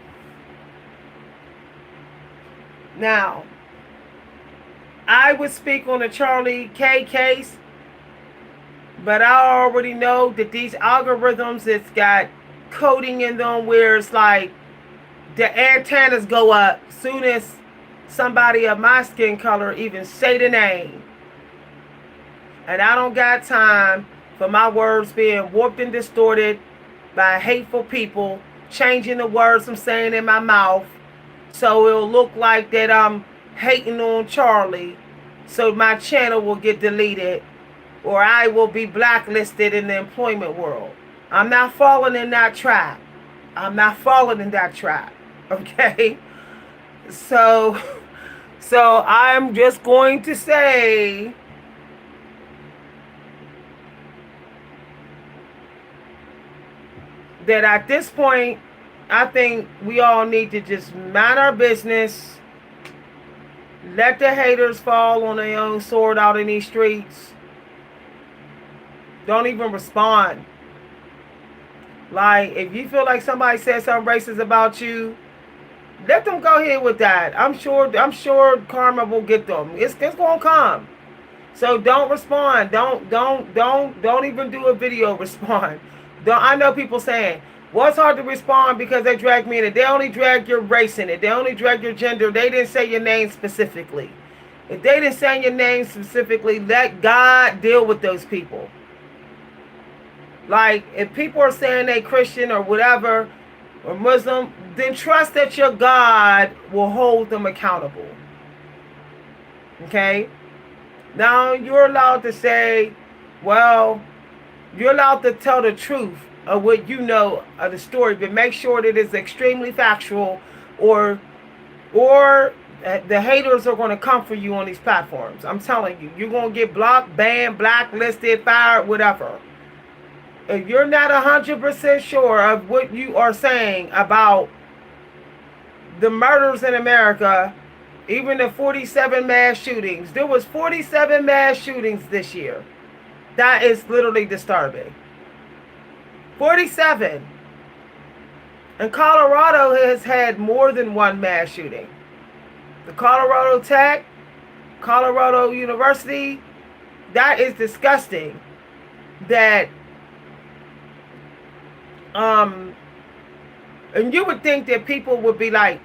Now, I would speak on the Charlie K case, but I already know that these algorithms, it's got coding in them where it's like the antennas go up soon as somebody of my skin color even say the name. And I don't got time for my words being warped and distorted by hateful people changing the words I'm saying in my mouth so it'll look like that I'm hating on Charlie, so my channel will get deleted or I will be blacklisted in the employment world. I'm not falling in that trap. I'm not falling in that trap. Okay? So I'm just going to say that at this point, I think we all need to just mind our business. Let the haters fall on their own sword out in these streets. Don't even respond. Like, if you feel like somebody said something racist about you, let them go ahead with that. I'm sure karma will get them. It's gonna come. So don't respond. Don't even do a video respond. I know people saying, well, it's hard to respond because they drag me in it. They only drag your race in it. They only drag your gender. They didn't say your name specifically. If they didn't say your name specifically, let God deal with those people. Like, if people are saying they Christian or whatever, or Muslim, then trust that your God will hold them accountable. Okay? Now you're allowed to say, well, you're allowed to tell the truth of what you know of the story, but make sure that it's extremely factual, or the haters are going to come for you on these platforms. I'm telling you, you're going to get blocked, banned, blacklisted, fired, whatever. If you're not 100% sure of what you are saying about the murders in America, even the 47 mass shootings, there was 47 mass shootings this year. That is literally disturbing. 47. And Colorado has had more than one mass shooting. The Colorado Tech, Colorado University, that is disgusting. That, and you would think that people would be like,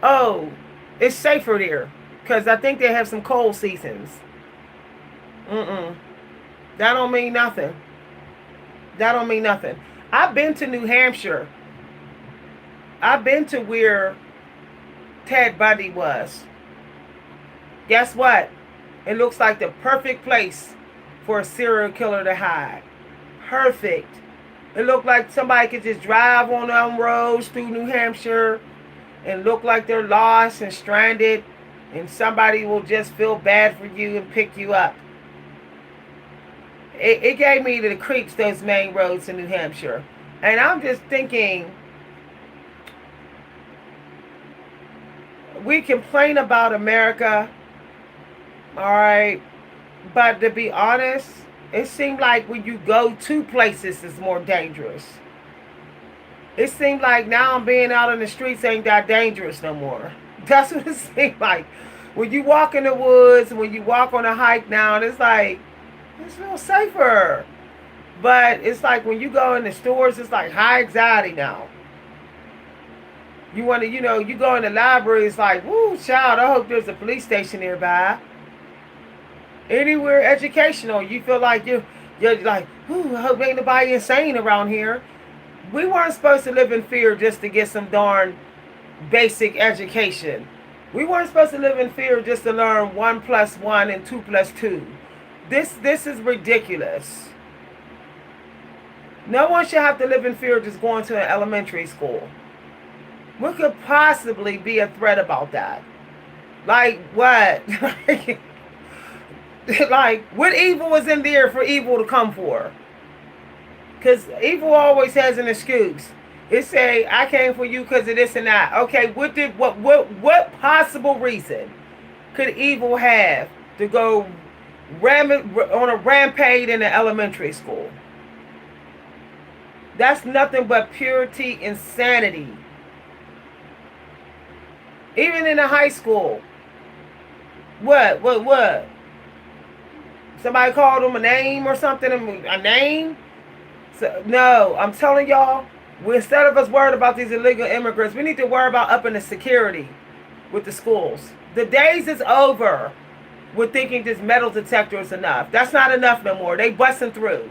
oh, it's safer there, because I think they have some cold seasons. That don't mean nothing. That don't mean nothing. I've been to New Hampshire. I've been to where Ted Bundy was. Guess what? It looks like the perfect place for a serial killer to hide. Perfect. It looked like somebody could just drive on them roads through New Hampshire and look like they're lost and stranded, and somebody will just feel bad for you and pick you up. It gave me the creeps, those main roads in New Hampshire. And I'm just thinking, we complain about America, all right, but to be honest, it seems like when you go to places, it's more dangerous. It seems like now being out in the streets ain't that dangerous no more. That's what it seems like. When you walk in the woods, when you walk on a hike now, it's like, it's a little safer. But it's like when you go in the stores, it's like high anxiety now. You want to, you go in the library, it's like, woo, child, I hope there's a police station nearby. Anywhere educational, you feel like you're like, ooh, I hope ain't nobody insane around here. We weren't supposed to live in fear just to get some darn basic education. We weren't supposed to live in fear just to learn 1 + 1 and 2 + 2. This is ridiculous. No one should have to live in fear just going to an elementary school. What could possibly be a threat about that? Like what? Like what evil is in there for evil to come for? Because evil always has an excuse. It say, I came for you because of this and that. Okay, what possible reason could evil have to go on a rampage in an elementary school? That's nothing but purity insanity. Even in a high school. What? Somebody called them a name or something? A name? So, no, I'm telling y'all, instead of us worried about these illegal immigrants, we need to worry about upping the security with the schools. The days is over with thinking this metal detector is enough. That's not enough no more. They busting through.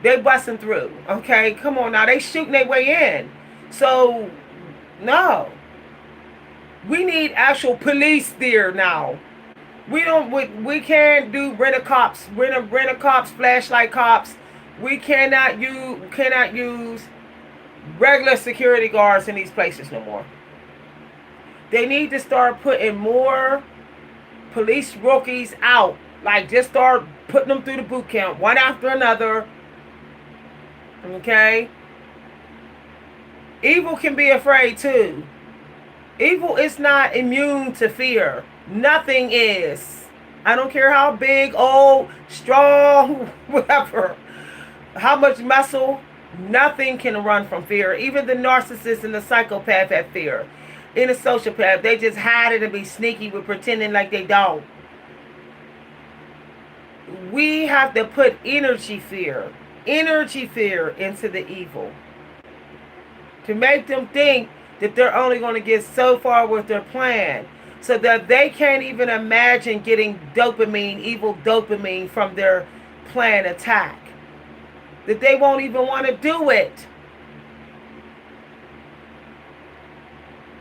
Okay, come on now. They shooting their way in. So, no. We need actual police there now. We can't do rent-a-cops, flashlight cops. We cannot use regular security guards in these places no more. They need to start putting more police rookies out. Like, just start putting them through the boot camp, one after another. Okay? Evil can be afraid too. Evil is not immune to fear. Nothing is. I don't care how big, old, strong, whatever, how much muscle, nothing can run from fear. Even the narcissist and the psychopath have fear. And the sociopath, they just hide it and be sneaky with pretending like they don't. We have to put energy fear into the evil. To make them think that they're only going to get so far with their plan, so that they can't even imagine getting evil dopamine from their planned attack. That they won't even want to do it.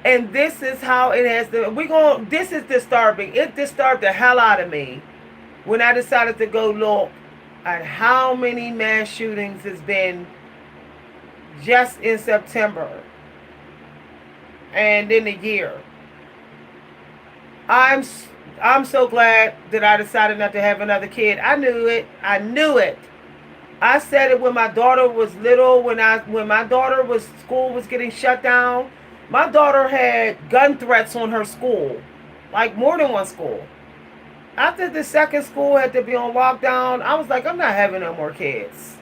And this is how it has to. This is disturbing. It disturbed the hell out of me when I decided to go look at how many mass shootings has been just in September and in a year. I'm I'm so glad that I decided not to have another kid. I knew it. I knew it. I said it when my daughter was little. When my daughter was school was getting shut down, my daughter had gun threats on her school, like more than one school. After the second school had to be on lockdown, I was like, I'm not having no more kids.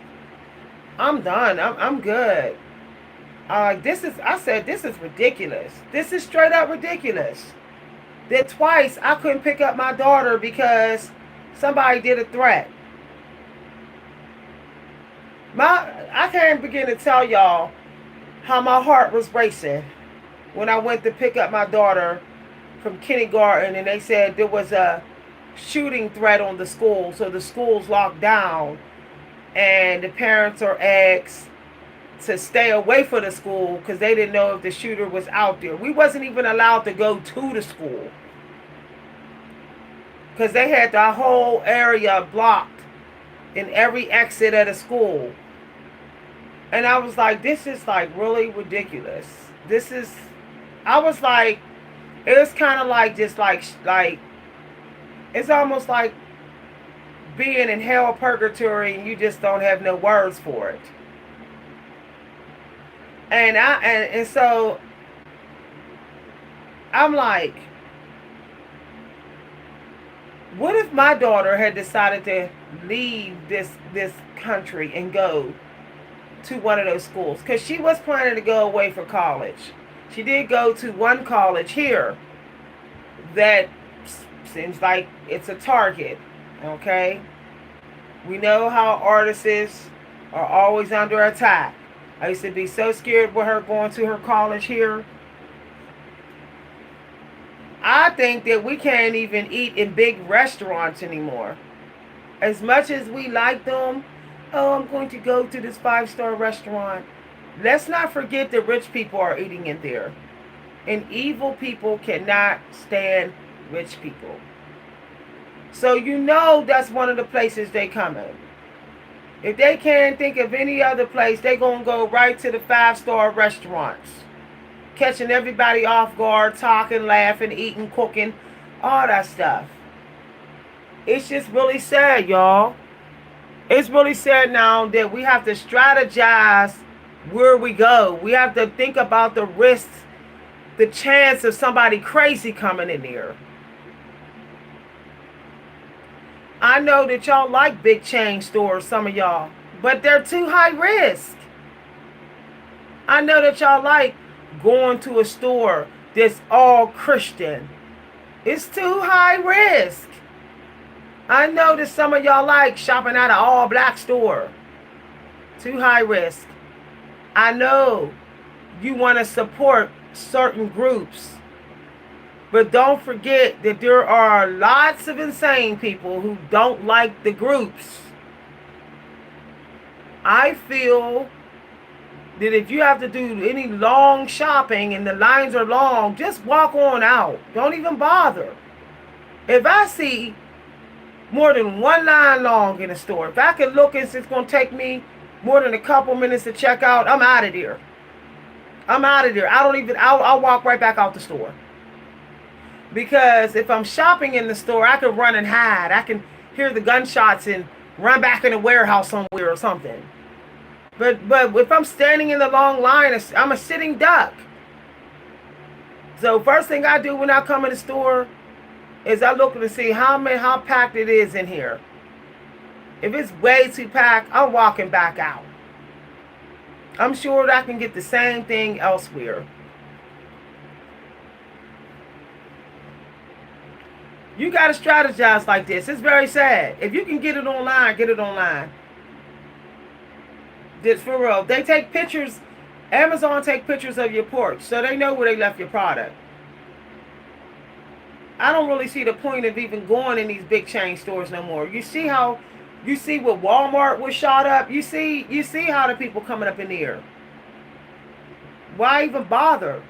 I'm done. I'm good. I said, this is ridiculous. This is straight up ridiculous. That twice I couldn't pick up my daughter because somebody did a threat. I can't begin to tell y'all how my heart was racing when I went to pick up my daughter from kindergarten and they said there was a shooting threat on the school, so the school's locked down and the parents are asked to stay away from the school because they didn't know if the shooter was out there. We wasn't even allowed to go to the school because they had the whole area blocked in every exit of the school. And I was like, this is like really ridiculous. I was like, it was kind of like just like, it's almost like being in hell purgatory and you just don't have no words for it. And so I'm like, what if my daughter had decided to leave this country and go to one of those schools? Because she was planning to go away for college. She did go to one college here that seems like it's a target, okay? We know how artists are always under attack. I used to be so scared with her going to her college here. I think that we can't even eat in big restaurants anymore. As much as we like them, oh, I'm going to go to this 5-star restaurant. Let's not forget that rich people are eating in there. And evil people cannot stand rich people. So you know that's one of the places they come in. If they can't think of any other place, they're going to go right to the 5-star restaurants. Catching everybody off guard, talking, laughing, eating, cooking, all that stuff. It's just really sad, y'all. It's really sad now that we have to strategize where we go. We have to think about the risks, the chance of somebody crazy coming in here. I know that y'all like big chain stores, some of y'all, but they're too high risk. I know that y'all like going to a store that's all Christian. It's too high risk. I know that some of y'all like shopping at an all black store. Too high risk. I know you want to support certain groups. But don't forget that there are lots of insane people who don't like the groups. I feel that if you have to do any long shopping and the lines are long, just walk on out. Don't even bother. If I see more than one line long in a store, if I can look and it's going to take me more than a couple minutes to check out, I'm out of there. I'm out of there. I'll walk right back out the store. Because if I'm shopping in the store, I can run and hide. I can hear the gunshots and run back in the warehouse somewhere or something. But if I'm standing in the long line, I'm a sitting duck. So first thing I do when I come in the store is I look to see how packed it is in here. If it's way too packed, I'm walking back out. I'm sure that I can get the same thing elsewhere. You got to strategize like this. It's very sad. If you can get it online, get it online. Just for real. They take pictures. Amazon take pictures of your porch, so they know where they left your product. I don't really see the point of even going in these big chain stores no more. You see what Walmart was shot up? You see how the people coming up in the air. Why even bother?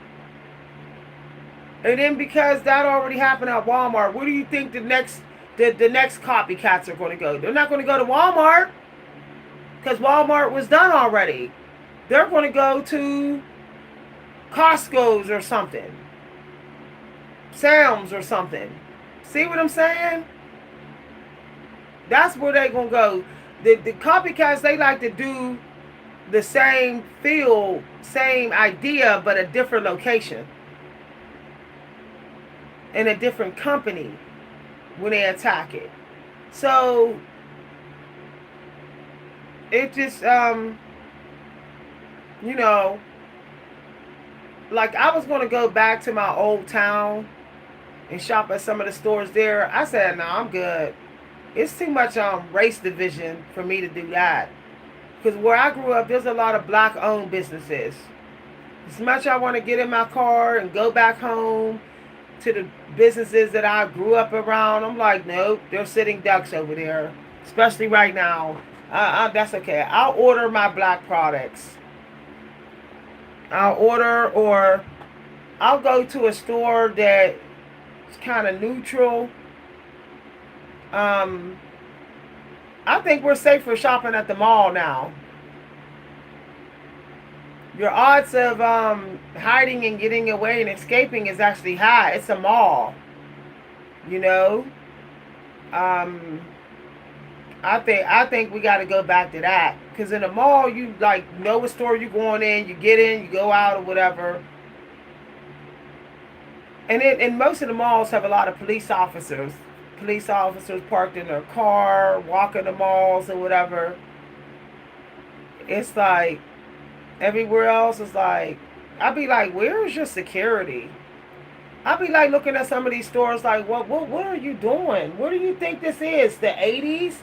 And then because that already happened at Walmart, where do you think the next copycats are going to go? They're not going to go to Walmart because Walmart was done already. They're going to go to Costco's or something, Sam's or something. See what I'm saying? That's where they're going to go. The copycats, they like to do the same feel, same idea, but a different location and a different company when they attack it. So it just you know, like I was gonna go back to my old town and shop at some of the stores there. I said, no, I'm good. It's too much race division for me to do that. Because where I grew up, there's a lot of black owned businesses. As much I want to get in my car and go back home to the businesses that I grew up around, I'm like, nope, they're sitting ducks over there. Especially right now. That's okay. I'll order my black products. I'll order, or I'll go to a store that's kind of neutral. Um, I think we're safer shopping at the mall now. Your odds of hiding and getting away and escaping is actually high. It's a mall, you know. Um, I think we got to go back to that, because in a mall you like know what store you're going in, you get in, you go out or whatever. And most of the malls have a lot of police officers parked in their car, walking the malls or whatever. It's like everywhere else is like, I'd be like, where is your security? I'd be like looking at some of these stores like, what are you doing? What do you think this is? The 80s?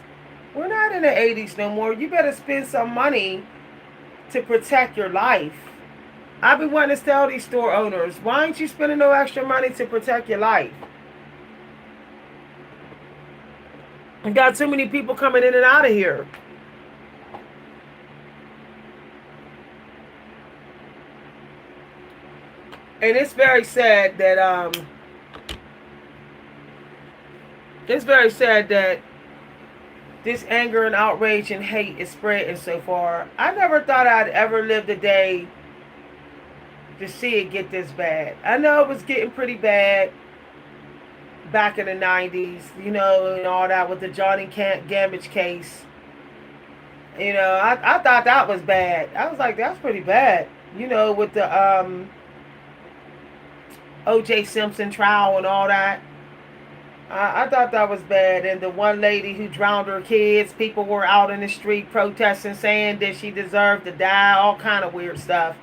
We're not in the 80s no more. You better spend some money to protect your life. I've been wanting to tell these store owners, why ain't you spending no extra money to protect your life? We got too many people coming in and out of here. And it's very sad that this anger and outrage and hate is spreading so far. I never thought I'd ever live the day to see it get this bad. I know it was getting pretty bad back in the 90s, you know, and all that with the Johnny Gambage case. You know, I thought that was bad. I was like, that's pretty bad. You know, with the O.J. Simpson trial and all that. I thought that was bad. And the one lady who drowned her kids, people were out in the street protesting, saying that she deserved to die, all kind of weird stuff.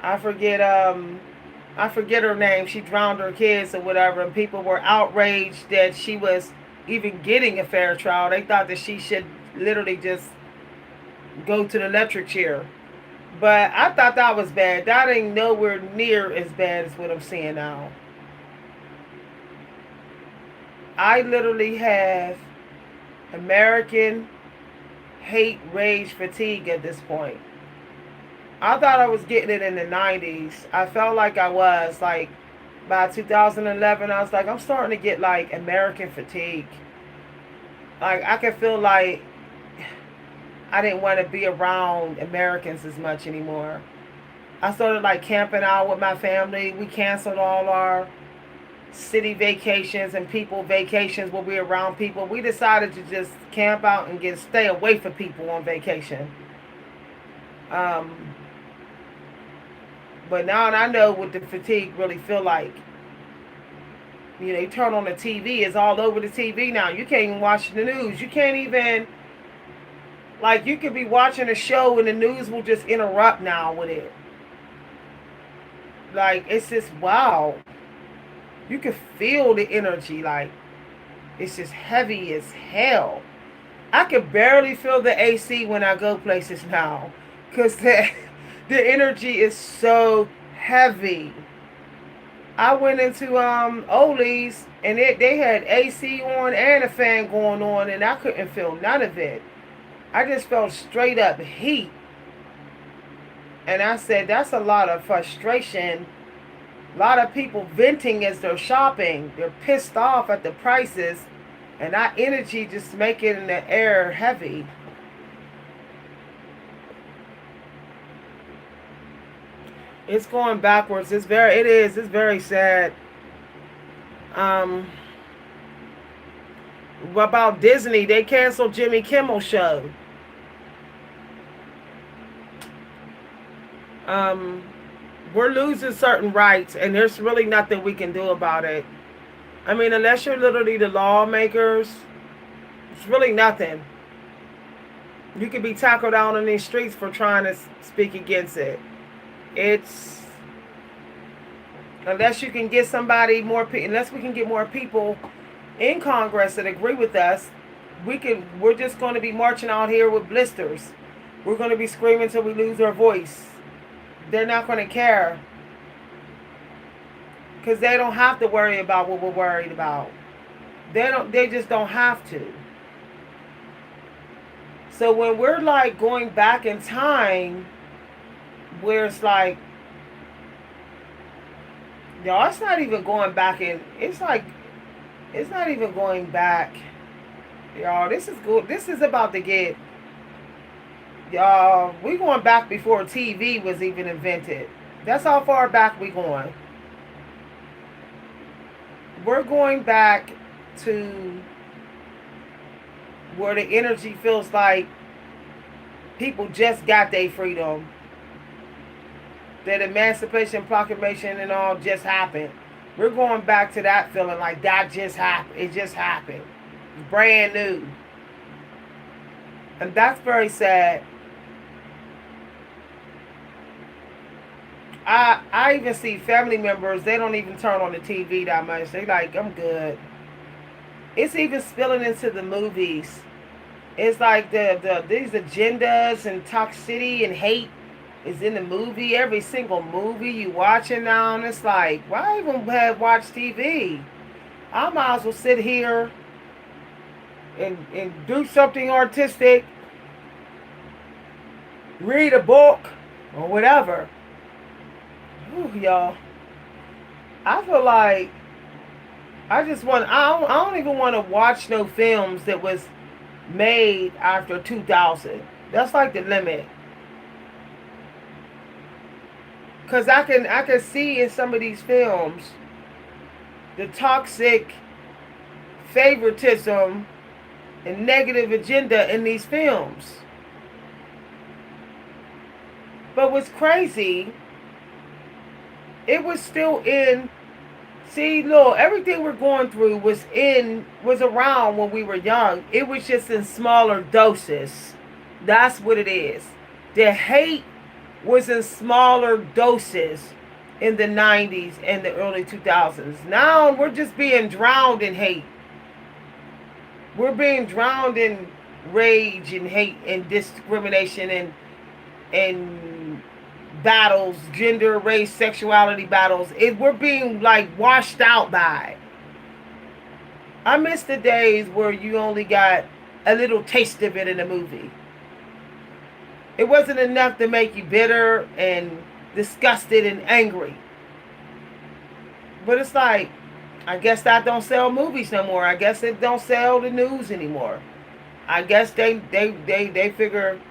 I forget her name. She drowned her kids or whatever, and people were outraged that she was even getting a fair trial. They thought that she should literally just go to the electric chair. But I thought that was bad. That ain't nowhere near as bad as what I'm seeing now. I literally have American hate, rage, fatigue at this point. I thought I was getting it in the 90s. I felt like I was. Like, by 2011, I was like, I'm starting to get, like, American fatigue. Like, I could feel like I didn't want to be around Americans as much anymore. I started, like, camping out with my family. We canceled all our city vacations and people vacations where we around people. We decided to just camp out and stay away from people on vacation. But now I know what the fatigue really feel like. You know, you turn on the TV, it's all over the TV now. You can't even watch the news. You can't even, like, you could be watching a show and the news will just interrupt now with it. Like, it's just, wow. You can feel the energy, like, it's just heavy as hell. I can barely feel the AC when I go places now, because the energy is so heavy. I went into Ollie's, and they had AC on and a fan going on, and I couldn't feel none of it. I just felt straight up heat. And I said, that's a lot of frustration A lot of people venting as they're shopping. They're pissed off at the prices, and that energy just making the air heavy. It's going backwards. It's very sad. Um, what about Disney? They canceled Jimmy Kimmel show. Um, we're losing certain rights, and there's really nothing we can do about it. I mean, unless you're literally the lawmakers, it's really nothing. You could be tackled out on these streets for trying to speak against it. It's unless you can get somebody more, unless we can get more people in Congress that agree with us, we're just going to be marching out here with blisters. We're going to be screaming till we lose our voice. They're not going to care because they don't have to worry about what we're worried about. They just don't have to. So when we're like going back in time, where it's like, y'all, it's not even going back in. It's like, it's not even going back, y'all. This is good. This is about to get, y'all. We going back before TV was even invented. That's how far back we going. We're going back to where the energy feels like people just got their freedom. That Emancipation Proclamation and all just happened. We're going back to that feeling like that just happened. It just happened. Brand new. And that's very sad. I even see family members, they don't even turn on the TV that much. They like, I'm good. It's even spilling into the movies. It's like these agendas and toxicity and hate is in the movie. Every single movie you watching now, and it's like, why even have watch TV? I might as well sit here and do something artistic, read a book, or whatever. Ooh, y'all. I feel like I don't even want to watch no films that was made after 2000. That's like the limit. Cause I can see in some of these films the toxic favoritism and negative agenda in these films. But what's crazy, it was still in. See, look, everything we're going through was around when we were young. It was just in smaller doses. That's what it is. The hate was in smaller doses in the 90s and the early 2000s. Now we're just being drowned in hate. We're being drowned in rage and hate and discrimination and battles, gender, race, sexuality battles. We're being like washed out by it. I miss the days where you only got a little taste of it in a movie. It wasn't enough to make you bitter and disgusted and angry. But it's like, I guess that don't sell movies no more. I guess it don't sell the news anymore. I guess they figure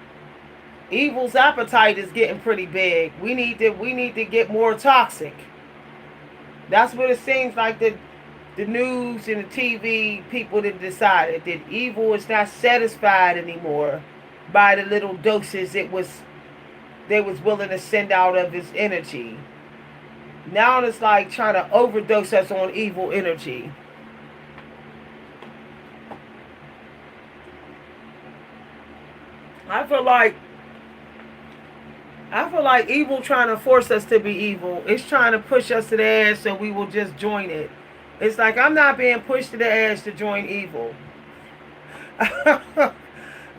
evil's appetite is getting pretty big. We need to get more toxic. That's what it seems like the news and the TV people that decided that evil is not satisfied anymore by the little doses they was willing to send out of its energy. Now it's like trying to overdose us on evil energy. I feel like evil trying to force us to be evil. It's trying to push us to the edge so we will just join it. It's like I'm not being pushed to the edge to join evil.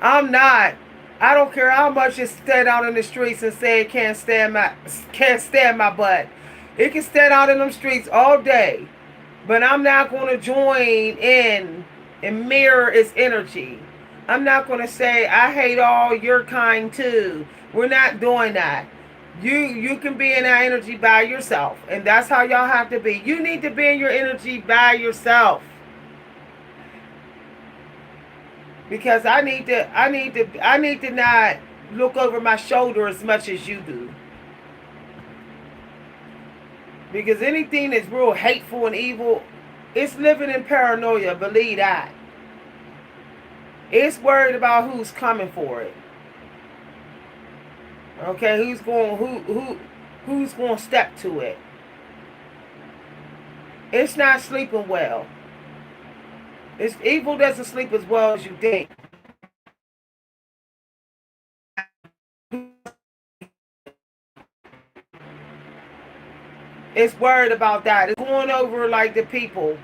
I'm not. I don't care how much it stand out in the streets and say it can't stand my butt. It can stand out in them streets all day. But I'm not going to join in and mirror its energy. I'm not going to say I hate all your kind too. We're not doing that. You can be in that energy by yourself, and that's how y'all have to be. You need to be in your energy by yourself, because I need to not look over my shoulder as much as you do. Because anything that's real hateful and evil, it's living in paranoia. Believe that. It's worried about who's coming for it. Okay, who's going to step to it. It's not sleeping well. It's evil doesn't sleep as well as you think. It's worried about that. It's going over like the people.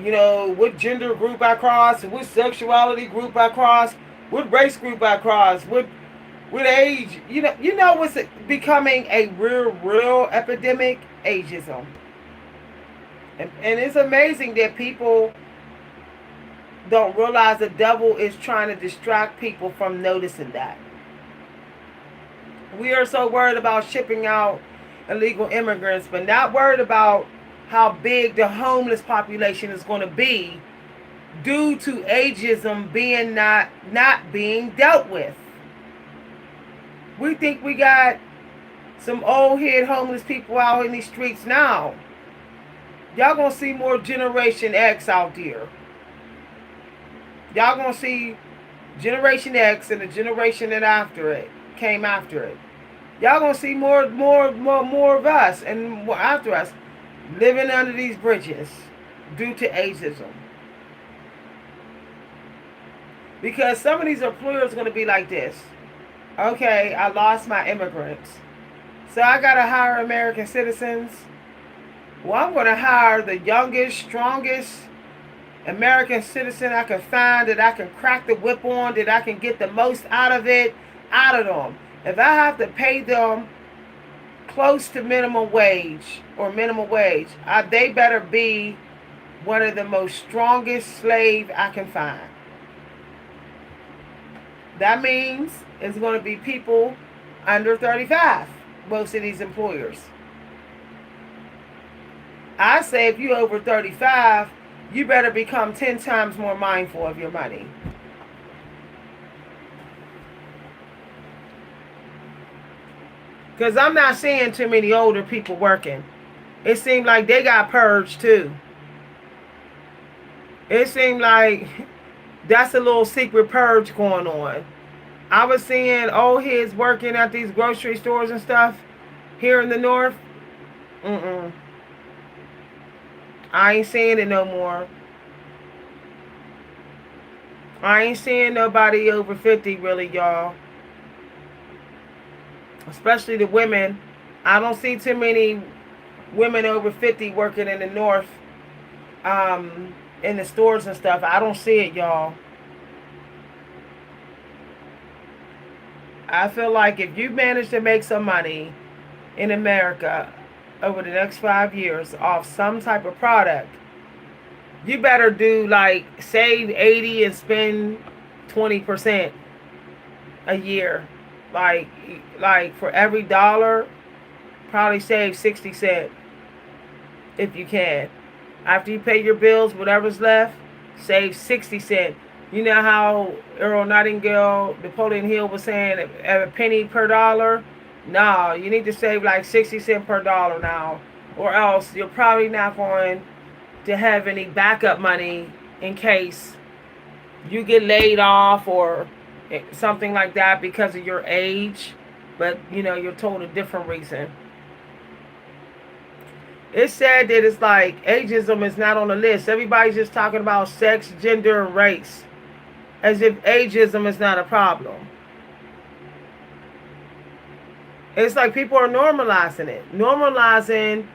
You know, what gender group I cross, what sexuality group I cross, what race group I cross, what age. You know what's becoming a real epidemic? Ageism. And it's amazing that people don't realize the devil is trying to distract people from noticing that. We are so worried about shipping out illegal immigrants, but not worried about how big the homeless population is going to be due to ageism being not being dealt with. We think we got some old head homeless people out in these streets now. Y'all gonna see more Generation X out there. Y'all gonna see Generation X and the generation that after it came after it. Y'all gonna see more of us and after us living under these bridges due to ageism. Because some of these employers are gonna be like this. Okay, I lost my immigrants, so I gotta hire American citizens. Well, I'm gonna hire the youngest, strongest American citizen I can find that I can crack the whip on, that I can get the most out of them. If I have to pay them close to minimum wage, they better be one of the most strongest slave I can find. That means it's going to be people under 35, most of these employers. I say if you're over 35, you better become 10 times more mindful of your money. Because I'm not seeing too many older people working. It seemed like they got purged too. It seemed like that's a little secret purge going on. I was seeing old heads working at these grocery stores and stuff here in the north. Mm-mm. I ain't seeing it no more. I ain't seeing nobody over 50 really, y'all. Especially the women. I don't see too many women over 50 working in the north, in the stores and stuff. I don't see it, y'all. I feel like if you manage to make some money in America over the next 5 years off some type of product, you better do like save 80 and spend 20% a year. Like for every dollar, probably save 60 cents if you can. After you pay your bills, whatever's left, save 60 cents. You know how Earl Nightingale, Napoleon Hill was saying at a penny per dollar? No, you need to save like 60 cents per dollar now, or else you're probably not going to have any backup money in case you get laid off or something like that because of your age, but you're told a different reason. It's sad that it's like ageism is not on the list. Everybody's just talking about sex, gender, and race, as if ageism is not a problem. It's like people are normalizing it, normalizing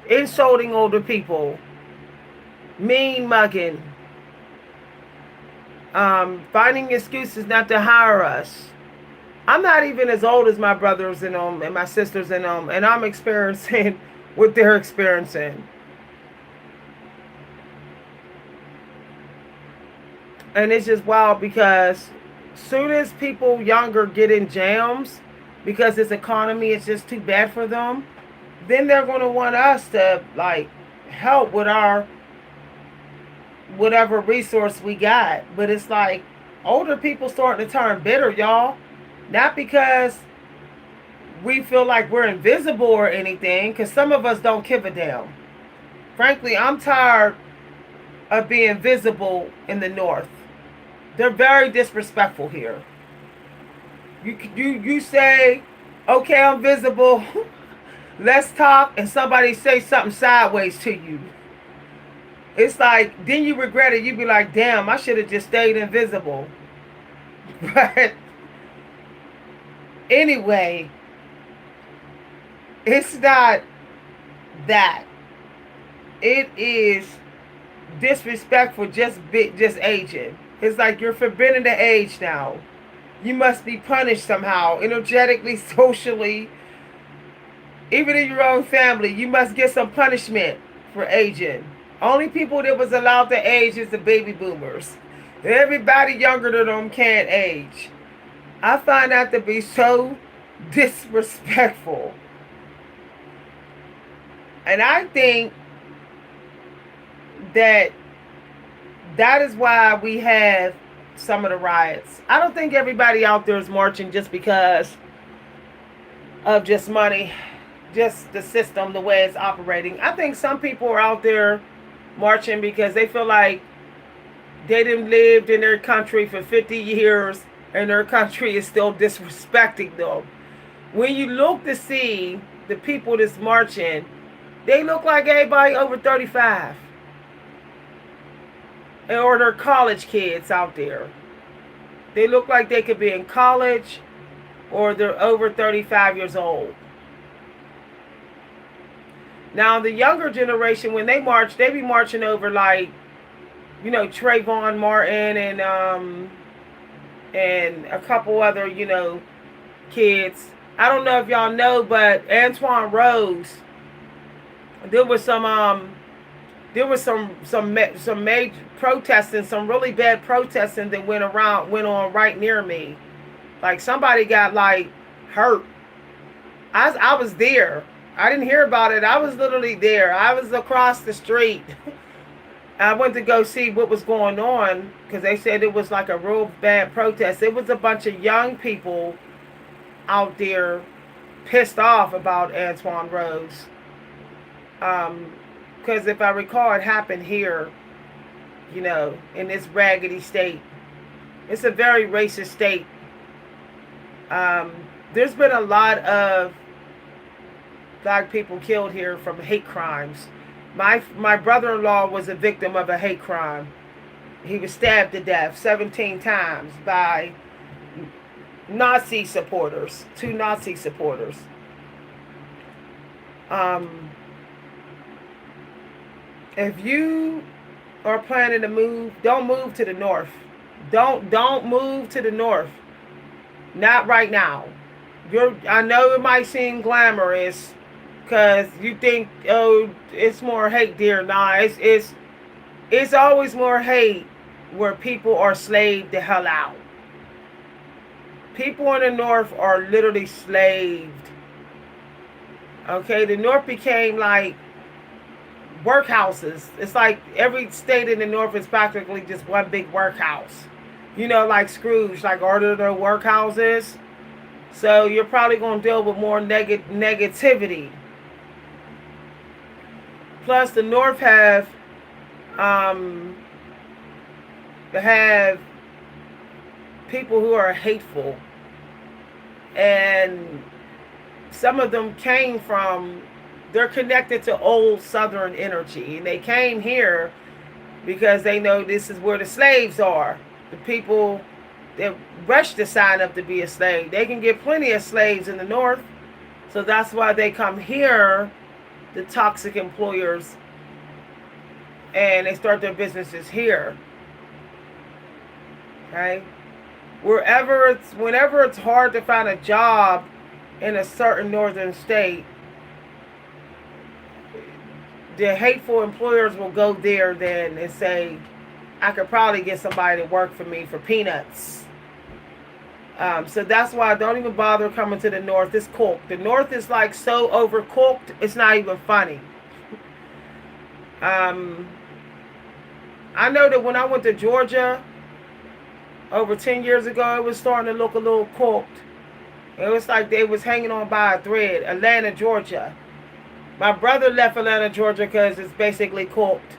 insulting older people, mean mugging, finding excuses not to hire us. I'm not even as old as my brothers and my sisters and I'm experiencing what they're experiencing. And it's just wild because soon as people younger get in jams, because this economy is just too bad for them, then they're going to want us to like help with our whatever resource we got. But it's like older people starting to turn bitter, y'all. Not because we feel like we're invisible or anything, because some of us don't give a damn. Frankly, I'm tired of being visible in the North. They're very disrespectful here. You say, okay, I'm visible. Let's talk, and somebody say something sideways to you. It's like then you regret it. You be like, damn, I should have just stayed invisible. But anyway, it's not that. It is disrespectful just aging. It's like you're forbidden to age now. You must be punished somehow, energetically, socially, even in your own family. You must get some punishment for aging. Only people that was allowed to age is the baby boomers. Everybody younger than them can't age. I find that to be so disrespectful. And I think that is why we have some of the riots. I don't think everybody out there is marching just because of just money, just the system, the way it's operating. I think some people are out there marching because they feel like they didn't lived in their country for 50 years and their country is still disrespecting them. When you look to see the people that's marching, they look like everybody over 35. Or they're college kids out there. They look like they could be in college or they're over 35 years old. Now, the younger generation, when they march, they be marching over like, you know, Trayvon Martin and a couple other, you know, kids. I don't know if y'all know, but Antoine Rose, there was some major protesting, some really bad protesting that went on right near me. Like somebody got like hurt. I was there. I didn't hear about it. I was literally there. I was across the street. I went to go see what was going on because they said it was like a real bad protest. It was a bunch of young people out there pissed off about Antoine Rose. Because if I recall, it happened here, you know, in this raggedy state. It's a very racist state. There's been a lot of black people killed here from hate crimes. My brother-in-law was a victim of a hate crime. He was stabbed to death 17 times by Nazi supporters, 2 Nazi supporters. If you are planning to move, don't move to the north. Don't move to the north. Not right now. I know it might seem glamorous because you think, oh, it's more hate there. Nah, it's always more hate where people are slaved the hell out. People in the north are literally slaved. Okay, the north became like workhouses. It's like every state in the north is practically just one big workhouse. You know, like Scrooge, like order their workhouses. So you're probably going to deal with more negativity. Plus, the north have people who are hateful, and some of them came from. They're connected to old Southern energy, and they came here because they know this is where the slaves are. The people that rush to sign up to be a slave. They can get plenty of slaves in the north, so that's why they come here, the toxic employers, and they start their businesses here. Okay? Whenever it's hard to find a job in a certain northern state, the hateful employers will go there then and say, I could probably get somebody to work for me for peanuts. So that's why I don't even bother coming to the north. It's cooked. The north is like so overcooked, it's not even funny. Um, I know that when I went to Georgia over 10 years ago, it was starting to look a little cooked. It was like they was hanging on by a thread. Atlanta, Georgia. My brother left Atlanta, Georgia because it's basically cooked.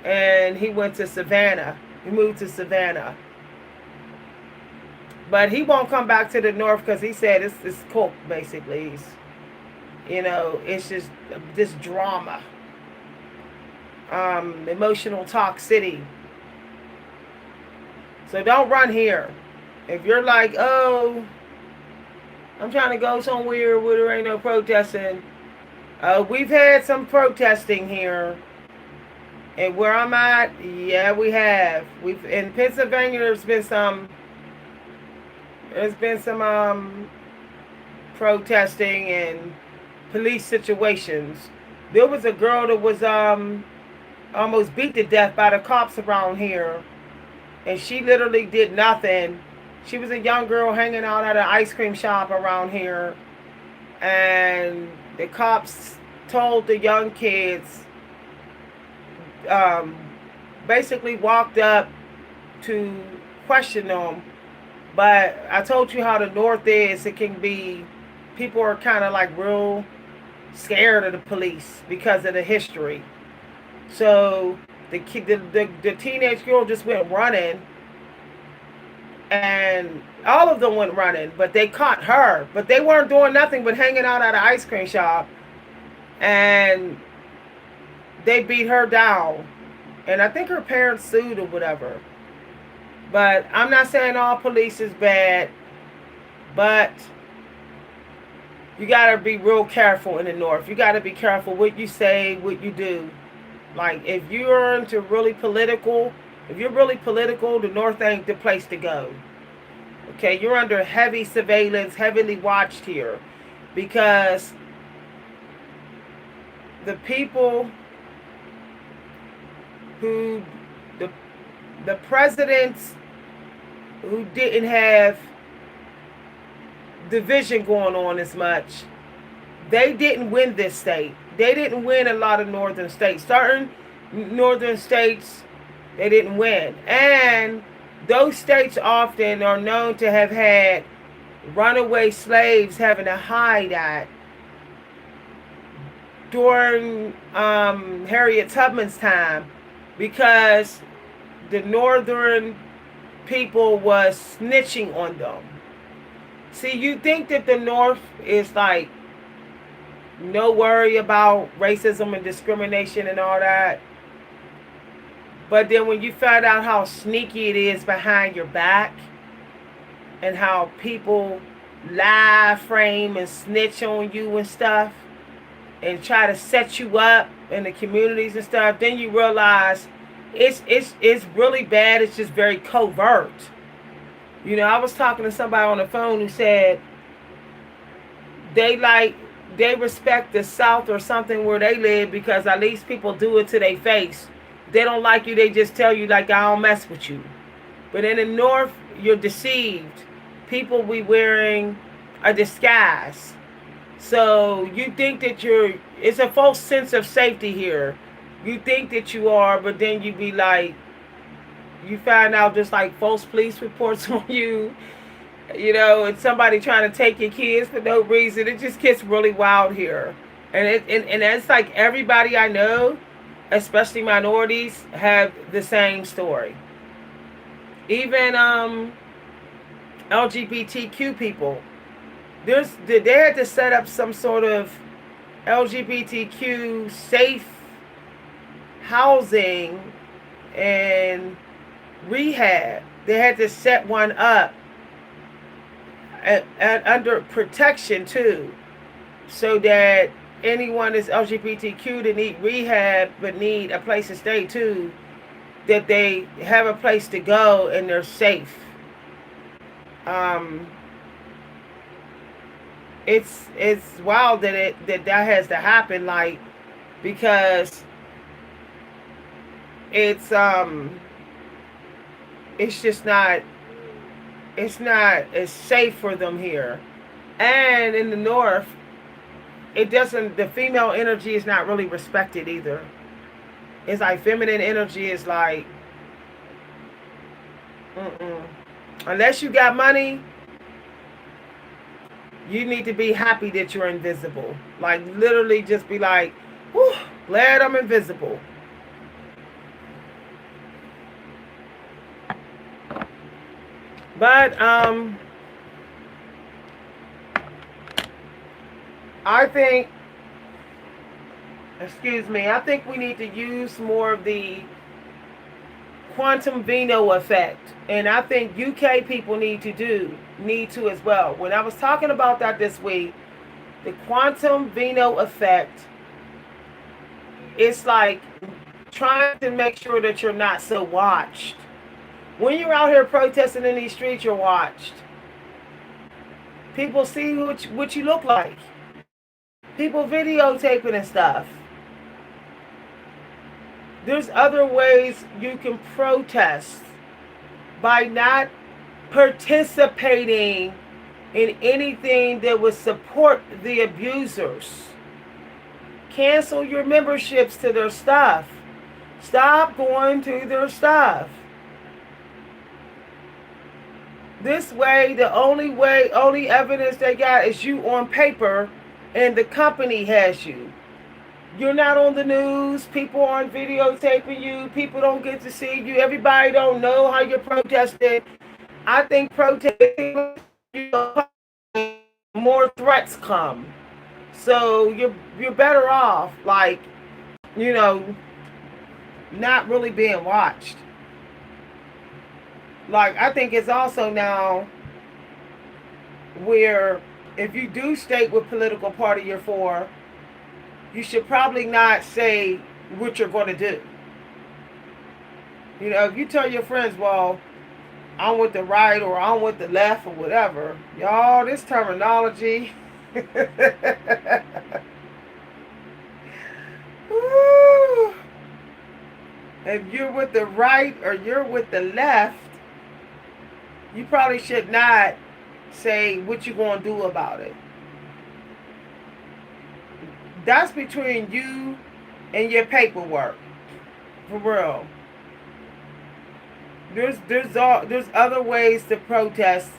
And he went to Savannah. He moved to Savannah. But he won't come back to the north because he said it's cooked, basically. It's just this drama. Emotional toxicity. So don't run here. If you're like, oh, I'm trying to go somewhere where there ain't no protesting. We've had some protesting here. And where I'm at, yeah, we have. We've in Pennsylvania. There's been some protesting and police situations. There was a girl that was almost beat to death by the cops around here, and she literally did nothing. She was a young girl hanging out at an ice cream shop around here, and the cops told the young kids, um, basically walked up to question them. But I told you how the North is. It can be, people are kind of like real scared of the police because of the history. So the teenage girl just went running, and all of them went running, but they caught her. But they weren't doing nothing but hanging out at an ice cream shop, and they beat her down. And I think her parents sued or whatever. But I'm not saying all police is bad, but you got to be real careful in the North. You got to be careful what you say, what you do. Like, if you're into really political, if you're really political, the North ain't the place to go. Okay, you're under heavy surveillance, heavily watched here, because the people who, the presidents who didn't have division going on as much, they didn't win this state. They didn't win a lot of northern states. Certain northern states, they didn't win. And those states often are known to have had runaway slaves having to hide at during Harriet Tubman's time, because the northern people was snitching on them. See, you think that the North is like no worry about racism and discrimination and all that. But then when you find out how sneaky it is behind your back, and how people lie, frame, and snitch on you and stuff, and try to set you up in the communities and stuff, then you realize it's really bad. It's just very covert. I was talking to somebody on the phone who said they respect the South or something where they live because at least people do it to their face. They don't like you, they just tell you like, I don't mess with you. But in the North, you're deceived. People be wearing a disguise. So you think that it's a false sense of safety here. You think that you are, but then you be like, you find out just like false police reports on you, and somebody trying to take your kids for no reason. It just gets really wild here. And it's like everybody I know, especially minorities, have the same story. Even LGBTQ people. They had to set up some sort of LGBTQ safe housing and rehab. They had to set one up at under protection too, so that anyone that's LGBTQ that need rehab but need a place to stay too, that they have a place to go and they're safe. It's wild that that has to happen, like, because it's just not it's not as safe for them here. And in the north, it doesn't, the female energy is not really respected either. It's like feminine energy is like, mm-mm. Unless you got money, you need to be happy that you're invisible. Like literally just be like, whew, glad I'm invisible. But I think, excuse me, I think we need to use more of the quantum vino effect, and I think UK people need to as well. When I was talking about that this week, the quantum vino effect, it's like trying to make sure that you're not so watched. When you're out here protesting in these streets, you're watched. People see what you look like. People videotaping and stuff. There's other ways you can protest by not participating in anything that would support the abusers. Cancel your memberships to their stuff. Stop going to their stuff. This way, only evidence they got is you on paper and the company has you. You're not on the news. People aren't videotaping you. People don't get to see you. Everybody don't know how you're protesting. I think protesting, more threats come. So you're better off, like, you know, not really being watched. Like, I think it's also now where if you do state what political party you're for, you should probably not say what you're going to do. You know, if you tell your friends, well, I'm with the right or I'm with the left or whatever, y'all, this terminology. If you're with the right or you're with the left, you probably should not say what you're going to do about it. That's between you and your paperwork. For real. There's other ways to protest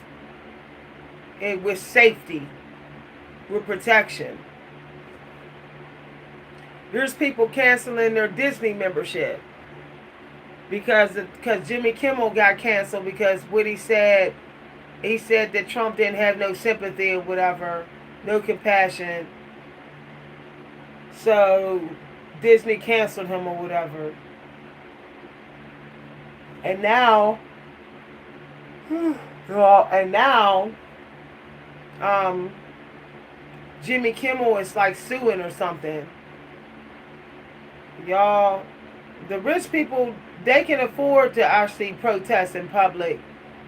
and with safety, with protection. There's people canceling their Disney membership because Jimmy Kimmel got canceled because what he said that Trump didn't have no sympathy or whatever, no compassion. So Disney canceled him or whatever. And now, Jimmy Kimmel is like suing or something. Y'all, the rich people, they can afford to actually protest in public.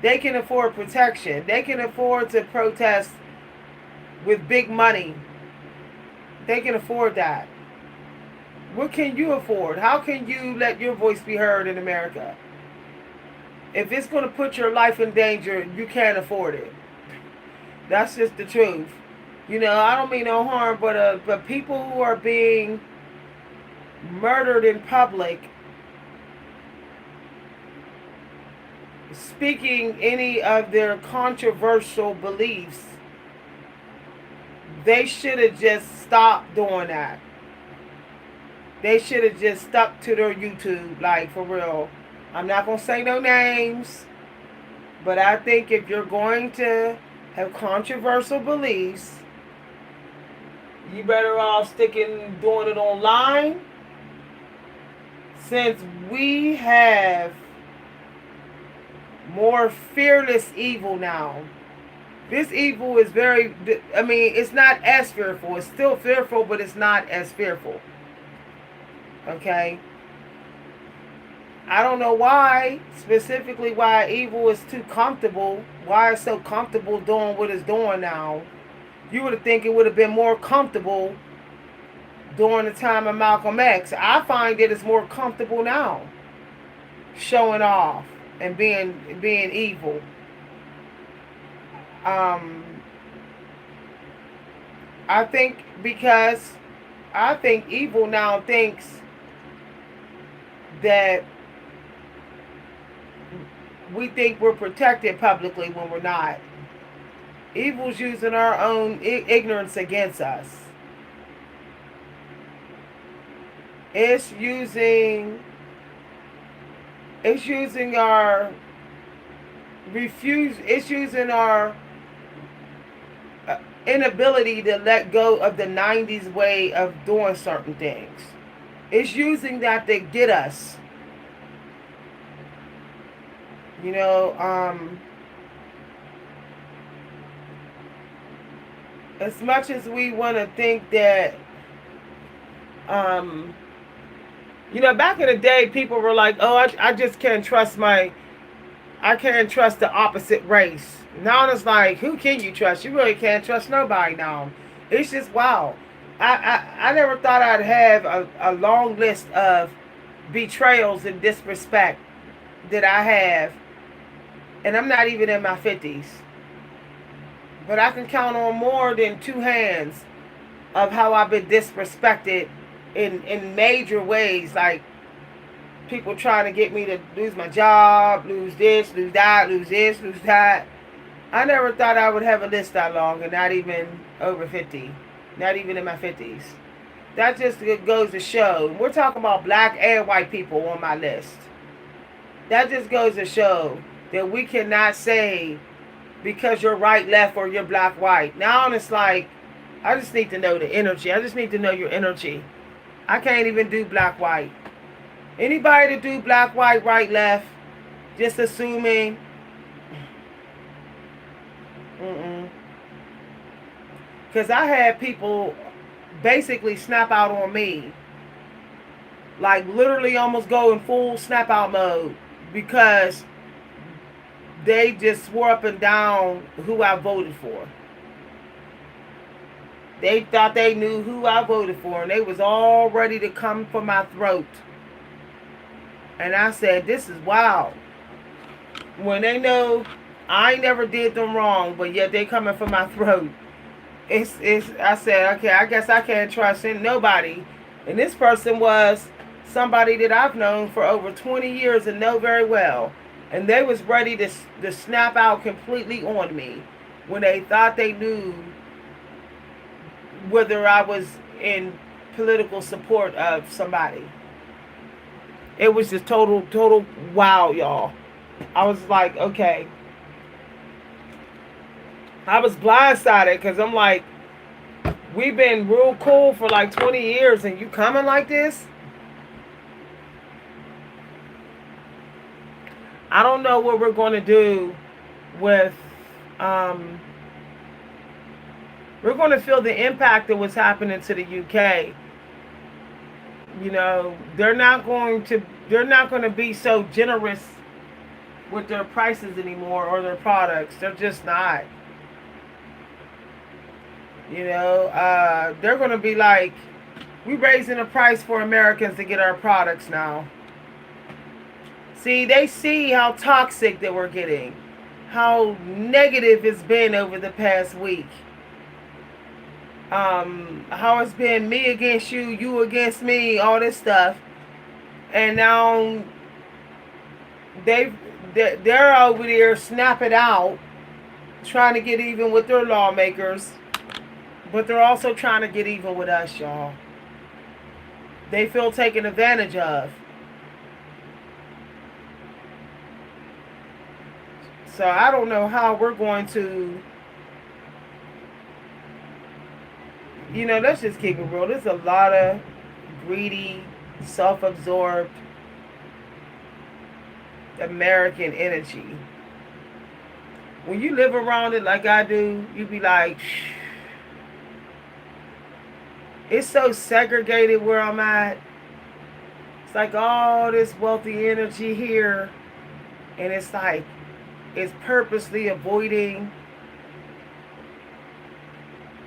They can afford protection. They can afford to protest with big money. They can afford that. What can you afford? How can you let your voice be heard in America? If it's going to put your life in danger, you can't afford it. That's just the truth. You know, I don't mean no harm, but people who are being murdered in public, speaking any of their controversial beliefs, they should have just stopped doing that. They should have just stuck to their YouTube, like, for real. I'm not going to say no names, but I think if you're going to have controversial beliefs, you better off doing it online, since we have more fearless evil now. This evil is it's not as fearful. It's still fearful, but it's not as fearful. Okay? I don't know specifically why evil is too comfortable. Why it's so comfortable doing what it's doing now. You would think it would have been more comfortable during the time of Malcolm X. I find that it's more comfortable now, showing off and being evil. Um, I think because I think evil now thinks that we think we're protected publicly when we're not. Evil's using our own ignorance against us. It's using it's using our refuse. It's using our inability to let go of the '90s way of doing certain things. It's using that to get us. You know, as much as we want to think that, um, back in the day, people were like, "Oh, I just can't trust I can't trust the opposite race." Now it's like, who can you trust? You really can't trust nobody now. It's just wow. I never thought I'd have a long list of betrayals and disrespect that I have, and I'm not even in my 50s. But I can count on more than two hands of how I've been disrespected in major ways, like people trying to get me to lose my job, lose this, lose that, lose this, lose that. I never thought I would have a list that long, and not even over 50, not even in my 50s. That just goes to show. We're talking about black and white people on my list. That just goes to show that we cannot say because you're right, left, or you're black, white. Now it's like, I just need to know the energy. I just need to know your energy. I can't even do black, white. Anybody to do black, white, right, left, just assuming. Because I had people basically snap out on me. Like literally almost go in full snap out mode. Because they just swore up and down who I voted for. They thought they knew who I voted for, and they was all ready to come for my throat. And I said, this is wild. When they know I never did them wrong, but yet they coming for my throat. I said, okay, I guess I can't trust nobody. And this person was somebody that I've known for over 20 years and know very well. And they was ready to snap out completely on me when they thought they knew whether I was in political support of somebody. It was just total wow, y'all. I was like, okay. I was blindsided because I'm like, we've been real cool for like 20 years and you coming like this? I don't know what we're going to do with, we're going to feel the impact of what's happening to the UK. You know, they're not going to be so generous with their prices anymore or their products. They're just not. You know, they're going to be like, we raising the price for Americans to get our products now. See, they see how toxic that we're getting, how negative it's been over the past week. How it's been me against you, you against me, all this stuff. And now they're over there snapping out, trying to get even with their lawmakers. But they're also trying to get even with us, y'all. They feel taken advantage of. So I don't know how we're going to, let's just keep it real. There's a lot of greedy, self-absorbed American energy. When you live around it like I do, you be like, shh. It's so segregated where I'm at. It's like all this wealthy energy here. And it's like, it's purposely avoiding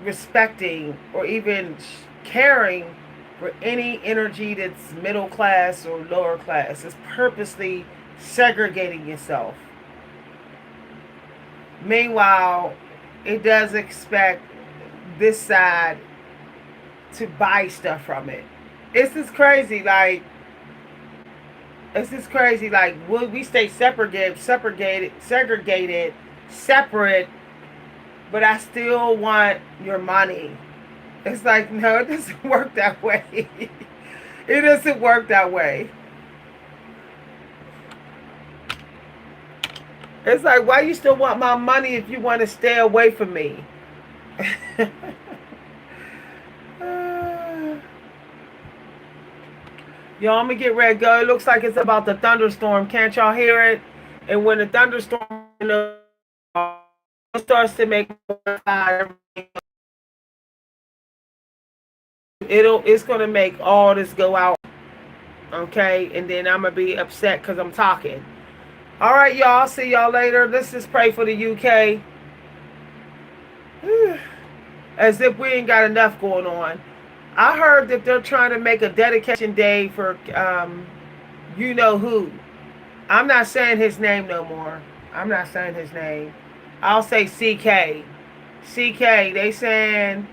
respecting or even caring for any energy that's middle class or lower class. It's purposely segregating yourself. Meanwhile, it does expect this side to buy stuff from it. It's just crazy. Like, it's just crazy. Like, will we stay segregated, separate, but I still want your money? It's like, no, it doesn't work that way. It doesn't work that way. It's like, why you still want my money if you want to stay away from me? Y'all, I'm gonna get ready to go. It looks like it's about the thunderstorm. Can't y'all hear it? And when the thunderstorm starts to make it's gonna make all this go out. Okay, and then I'm gonna be upset because I'm talking. All right, y'all. See y'all later. Let's just pray for the UK. As if we ain't got enough going on. I heard that they're trying to make a dedication day for you know who. I'm not saying his name no more. I'm not saying his name. I'll say CK. CK. They saying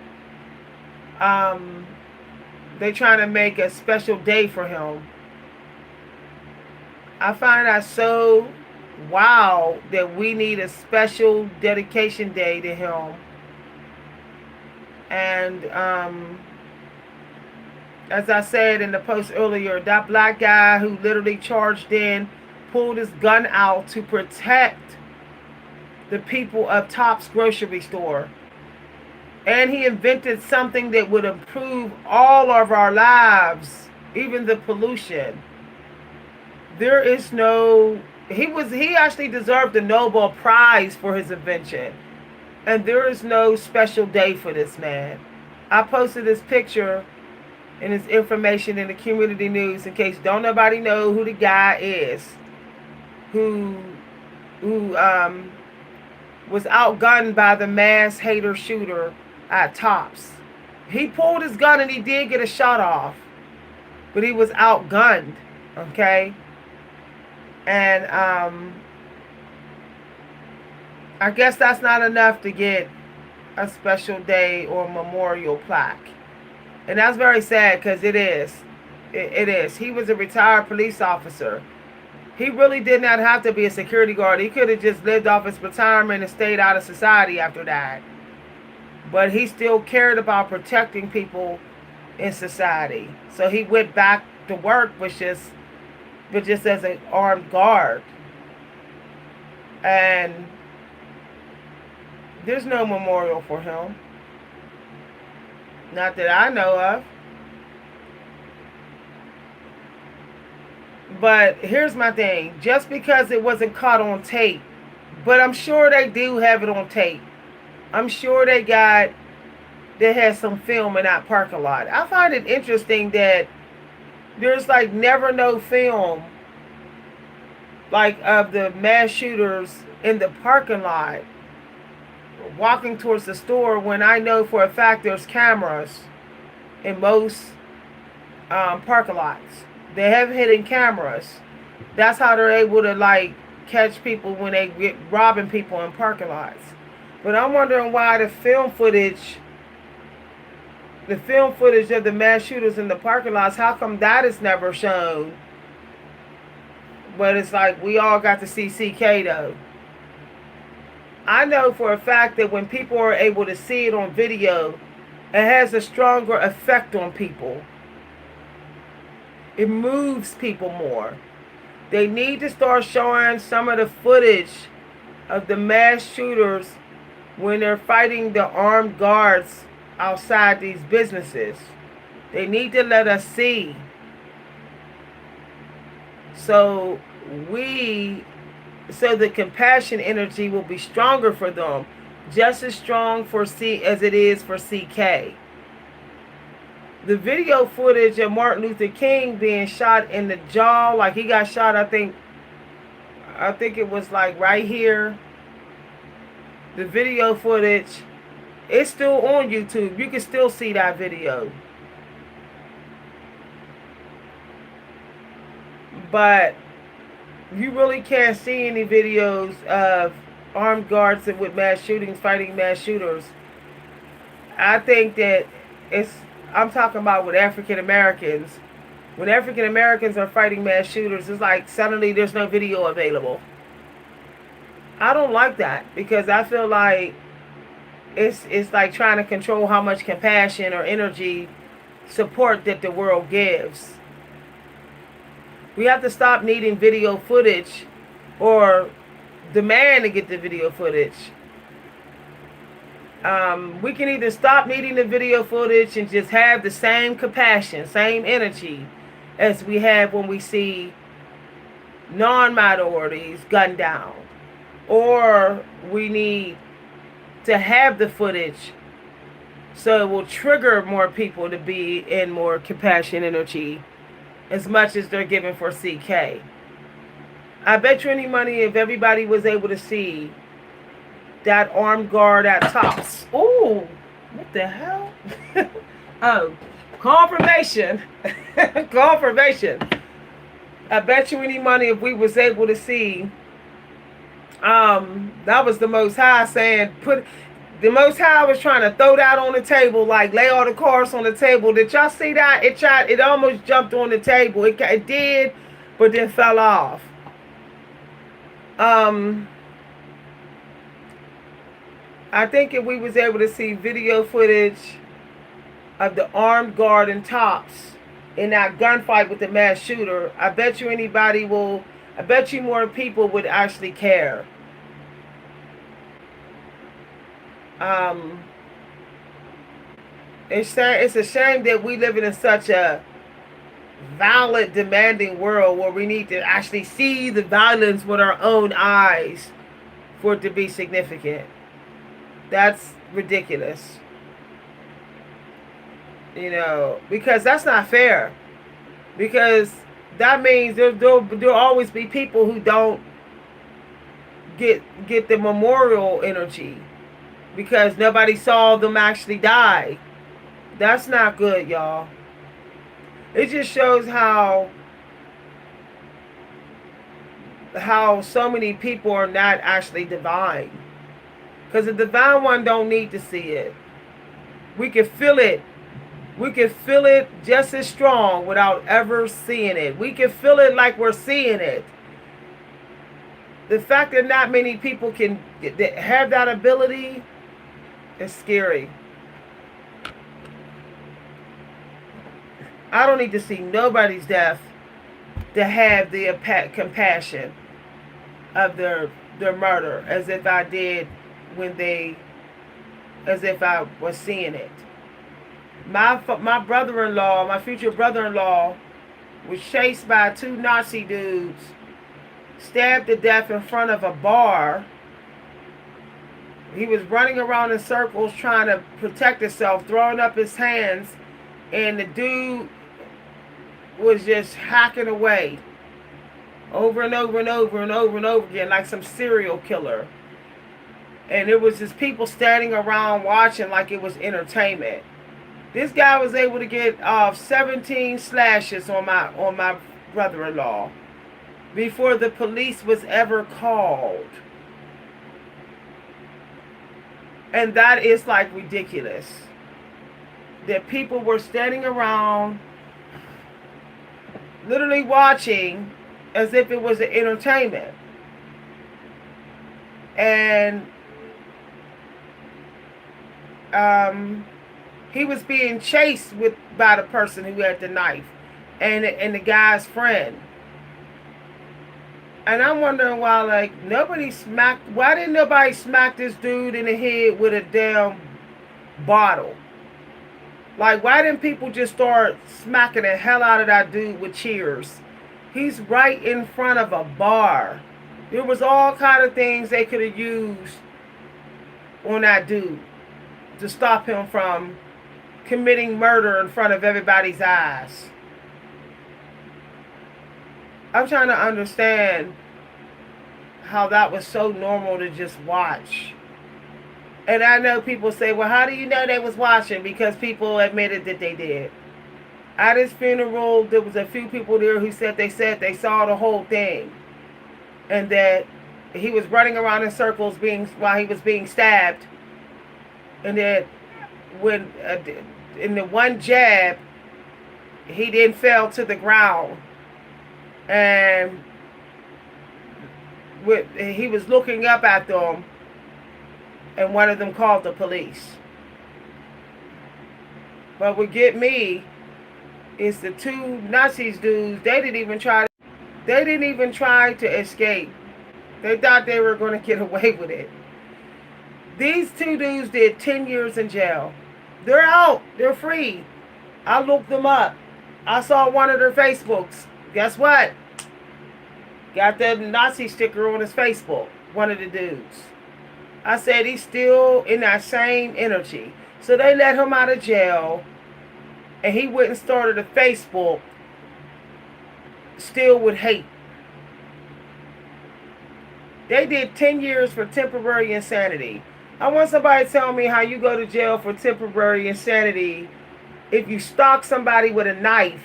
they trying to make a special day for him. I find that so wow that we need a special dedication day to him. And as I said in the post earlier, that black guy who literally charged in, pulled his gun out to protect the people of Tops grocery store. And he invented something that would improve all of our lives, even the pollution. There is no, he actually deserved the Nobel Prize for his invention. And there is no special day for this man. I posted this picture and his information in the community news in case don't nobody know who the guy is who was outgunned by the mass hater shooter at Tops. He pulled his gun and he did get a shot off, but he was outgunned. Okay, and I guess that's not enough to get a special day or memorial plaque. And that's very sad because it is. It is. He was a retired police officer. He really did not have to be a security guard. He could have just lived off his retirement and stayed out of society after that. But he still cared about protecting people in society. So he went back to work, but just as an armed guard. And there's no memorial for him. Not that I know of. But here's my thing. Just because it wasn't caught on tape, but I'm sure they do have it on tape. I'm sure they had some film in that parking lot. I find it interesting that there's like never no film like of the mass shooters in the parking lot walking towards the store when I know for a fact there's cameras in most parking lots. They have hidden cameras. That's how they're able to like catch people when they get robbing people in parking lots. But I'm wondering why the film footage of the mass shooters in the parking lots, how come that is never shown? But it's like we all got to see CK though. I know for a fact that when people are able to see it on video, it has a stronger effect on people. It moves people more. They need to start showing some of the footage of the mass shooters when they're fighting the armed guards outside these businesses. They need to let us see. So the compassion energy will be stronger for them. Just as strong for C as it is for CK. The video footage of Martin Luther King being shot in the jaw, like he got shot, I think it was like right here. The video footage, it's still on YouTube. You can still see that video. But you really can't see any videos of armed guards and with mass shootings, fighting mass shooters. I think that it's, I'm talking about with African Americans. When African Americans are fighting mass shooters, it's like suddenly there's no video available. I don't like that because I feel like it's like trying to control how much compassion or energy support that the world gives. We have to stop needing video footage or demand to get the video footage. We can either stop needing the video footage and just have the same compassion, same energy as we have when we see non-minorities gunned down. Or we need to have the footage so it will trigger more people to be in more compassion energy as much as they're giving for CK. I bet you any money if everybody was able to see that armed guard at Tops. Ooh, what the hell? Oh, confirmation. Confirmation. I bet you any money if we was able to see, that was the Most High saying, put, the Most High was trying to throw that on the table, like lay all the cards on the table. Did y'all see that? It almost jumped on the table. It did, but then fell off. I think if we was able to see video footage of the armed guard and Tops in that gunfight with the mass shooter, I bet you more people would actually care. It's a shame that we live in such a violent, demanding world where we need to actually see the violence with our own eyes for it to be significant. That's ridiculous. You know, because that's not fair. Because that means there'll always be people who don't get the memorial energy because nobody saw them actually die. That's not good, y'all. It just shows how so many people are not actually divine. Because the divine one don't need to see it. We can feel it. We can feel it just as strong without ever seeing it. We can feel it like we're seeing it. The fact that not many people can have that ability is scary. I don't need to see nobody's death to have the compassion of their murder as if I did as if I was seeing it. My brother-in-law, my future brother-in-law, was chased by two Nazi dudes, stabbed to death in front of a bar. He was running around in circles trying to protect himself, throwing up his hands, and the dude was just hacking away over and over and over and over and over again like some serial killer. And it was just people standing around watching like it was entertainment. This guy was able to get 17 slashes on my brother-in-law before the police was ever called. And that is like ridiculous. That people were standing around literally watching as if it was an entertainment. And he was being chased by the person who had the knife and the guy's friend. And I'm wondering why, like, why didn't nobody smack this dude in the head with a damn bottle? Like, why didn't people just start smacking the hell out of that dude with cheers? He's right in front of a bar. There was all kind of things they could have used on that dude to stop him from committing murder in front of everybody's eyes. I'm trying to understand how that was so normal to just watch. And I know people say, well, how do you know they was watching? Because people admitted that they did. At his funeral, there was a few people there who said they saw the whole thing. And that He was running around in circles while he was being stabbed, and then when in the one jab, he then fell to the ground, and he was looking up at them, and one of them called the police. But what get me is the two Nazis dudes. They didn't even try. They didn't even try to escape. They thought they were going to get away with it. These two dudes did 10 years in jail. They're out. They're free. I looked them up. I saw one of their Facebooks. Guess what? Got the Nazi sticker on his Facebook. One of the dudes. I said he's still in that same energy. So they let him out of jail. And he went and started a Facebook. Still with hate. They did 10 years for temporary insanity. I want somebody to tell me how you go to jail for temporary insanity if you stalk somebody with a knife,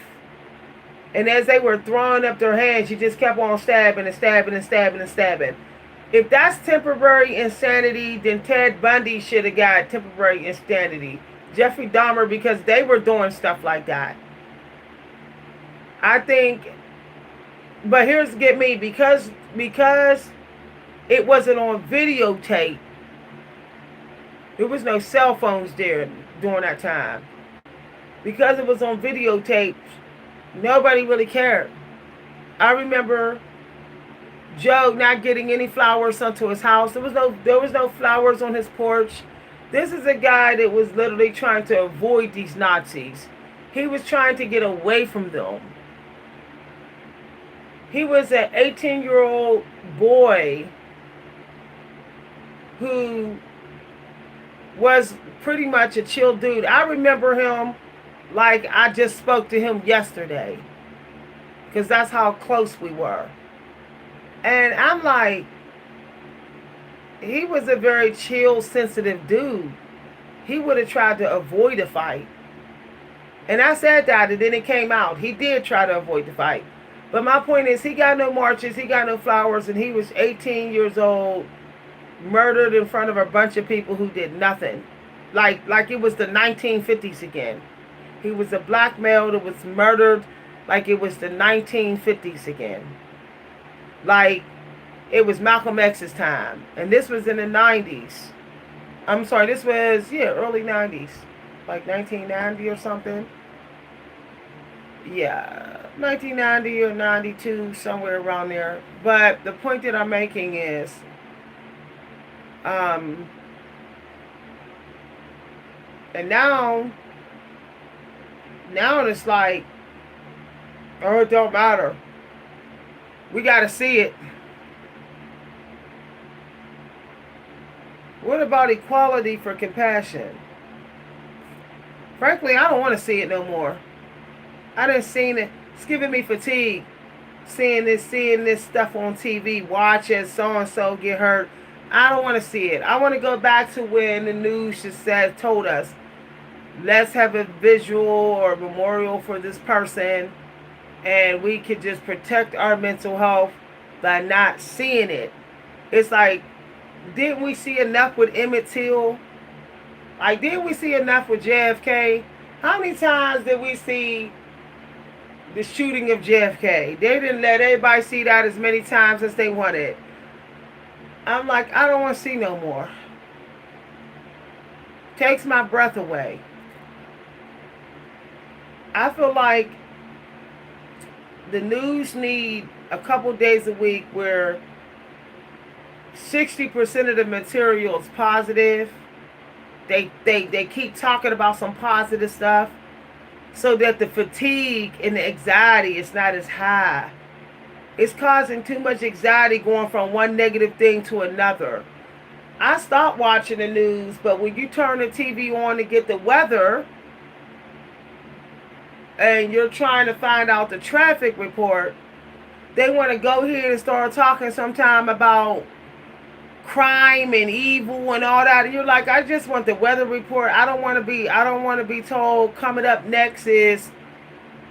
and as they were throwing up their hands, you just kept on stabbing and stabbing and stabbing and stabbing. If that's temporary insanity, then Ted Bundy should have got temporary insanity. Jeffrey Dahmer, because they were doing stuff like that. I think, but here's get me, because it wasn't on videotape. There was no cell phones there during that time. Because it was on videotape, nobody really cared. I remember Joe not getting any flowers sent to his house. There was no flowers on his porch. This is a guy that was literally trying to avoid these Nazis. He was trying to get away from them. He was an 18-year-old boy who was pretty much a chill dude. I remember him like I just spoke to him yesterday, because that's how close we were. And I'm like, he was a very chill, sensitive dude. He would have tried to avoid a fight. And I said that, and then it came out. He did try to avoid the fight. But my point is, he got no marches, he got no flowers, and he was 18 years old, murdered in front of a bunch of people who did nothing. Like it was the 1950s again. He was a black male that was murdered like it was the 1950s again. Like it was Malcolm X's time. And this was in the 90s. I'm sorry, this was, early 90s. Like 1990 or something. Yeah, 1990 or 92, somewhere around there. But the point that I'm making is, and now it's like, oh, it don't matter. We got to see it. What about equality for compassion? Frankly, I don't want to see it no more. I done seen it. It's giving me fatigue. Seeing this stuff on TV. Watch as so-and-so get hurt. I don't want to see it. I want to go back to when the news just told us, let's have a visual or memorial for this person, and we could just protect our mental health by not seeing it. It's like, didn't we see enough with Emmett Till? Like, didn't we see enough with JFK? How many times did we see the shooting of JFK? They didn't let everybody see that as many times as they wanted. I'm like, I don't want to see no more. Takes my breath away. I feel like the news need a couple days a week where 60% of the material is positive. They keep talking about some positive stuff, so that the fatigue and the anxiety is not as high. It's causing too much anxiety going from one negative thing to another. I stopped watching the news, but when you turn the TV on to get the weather, and you're trying to find out the traffic report, they want to go here and start talking sometime about crime and evil and all that. And you're like, I just want the weather report. I don't want to be told coming up next is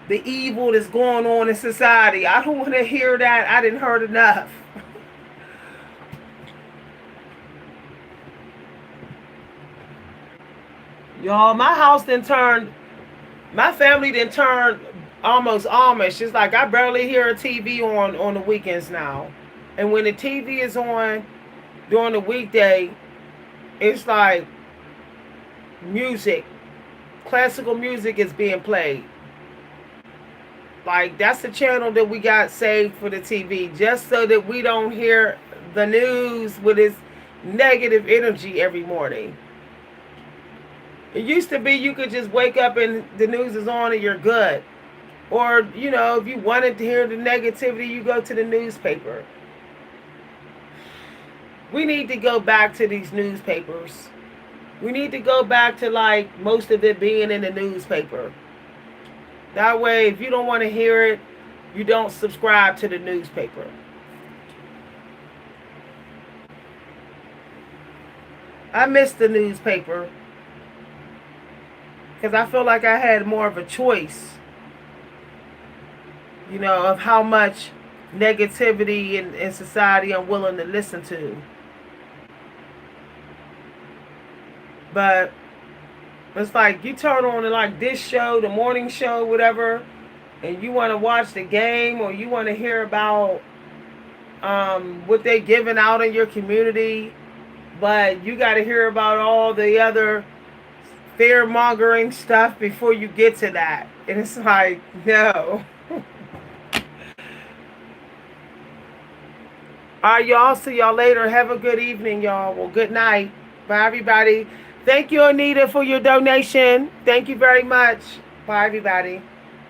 the evil that's going on in society. I don't want to hear that. I didn't heard enough. Y'all, my house didn't turn, my family didn't turn almost Amish. It's like I barely hear a TV on the weekends now. And when the TV is on during the weekday, it's like music, classical music is being played. Like that's the channel that we got saved for the TV, just so that we don't hear the news with its negative energy every morning. It used to be you could just wake up and the news is on and you're good. Or, if you wanted to hear the negativity, you go to the newspaper. We need to go back to these newspapers. We need to go back to like most of it being in the newspaper. That way, if you don't want to hear it, you don't subscribe to the newspaper. I miss the newspaper because I feel like I had more of a choice, of how much negativity in society I'm willing to listen to. But it's like you turn on like this show, the morning show, whatever, and you want to watch the game or you want to hear about what they're giving out in your community, but you got to hear about all the other fear mongering stuff before you get to that. And it's like, no. All right, y'all. See y'all later. Have a good evening, y'all. Well, good night. Bye, everybody. Thank you, Anita, for your donation. Thank you very much. Bye, everybody.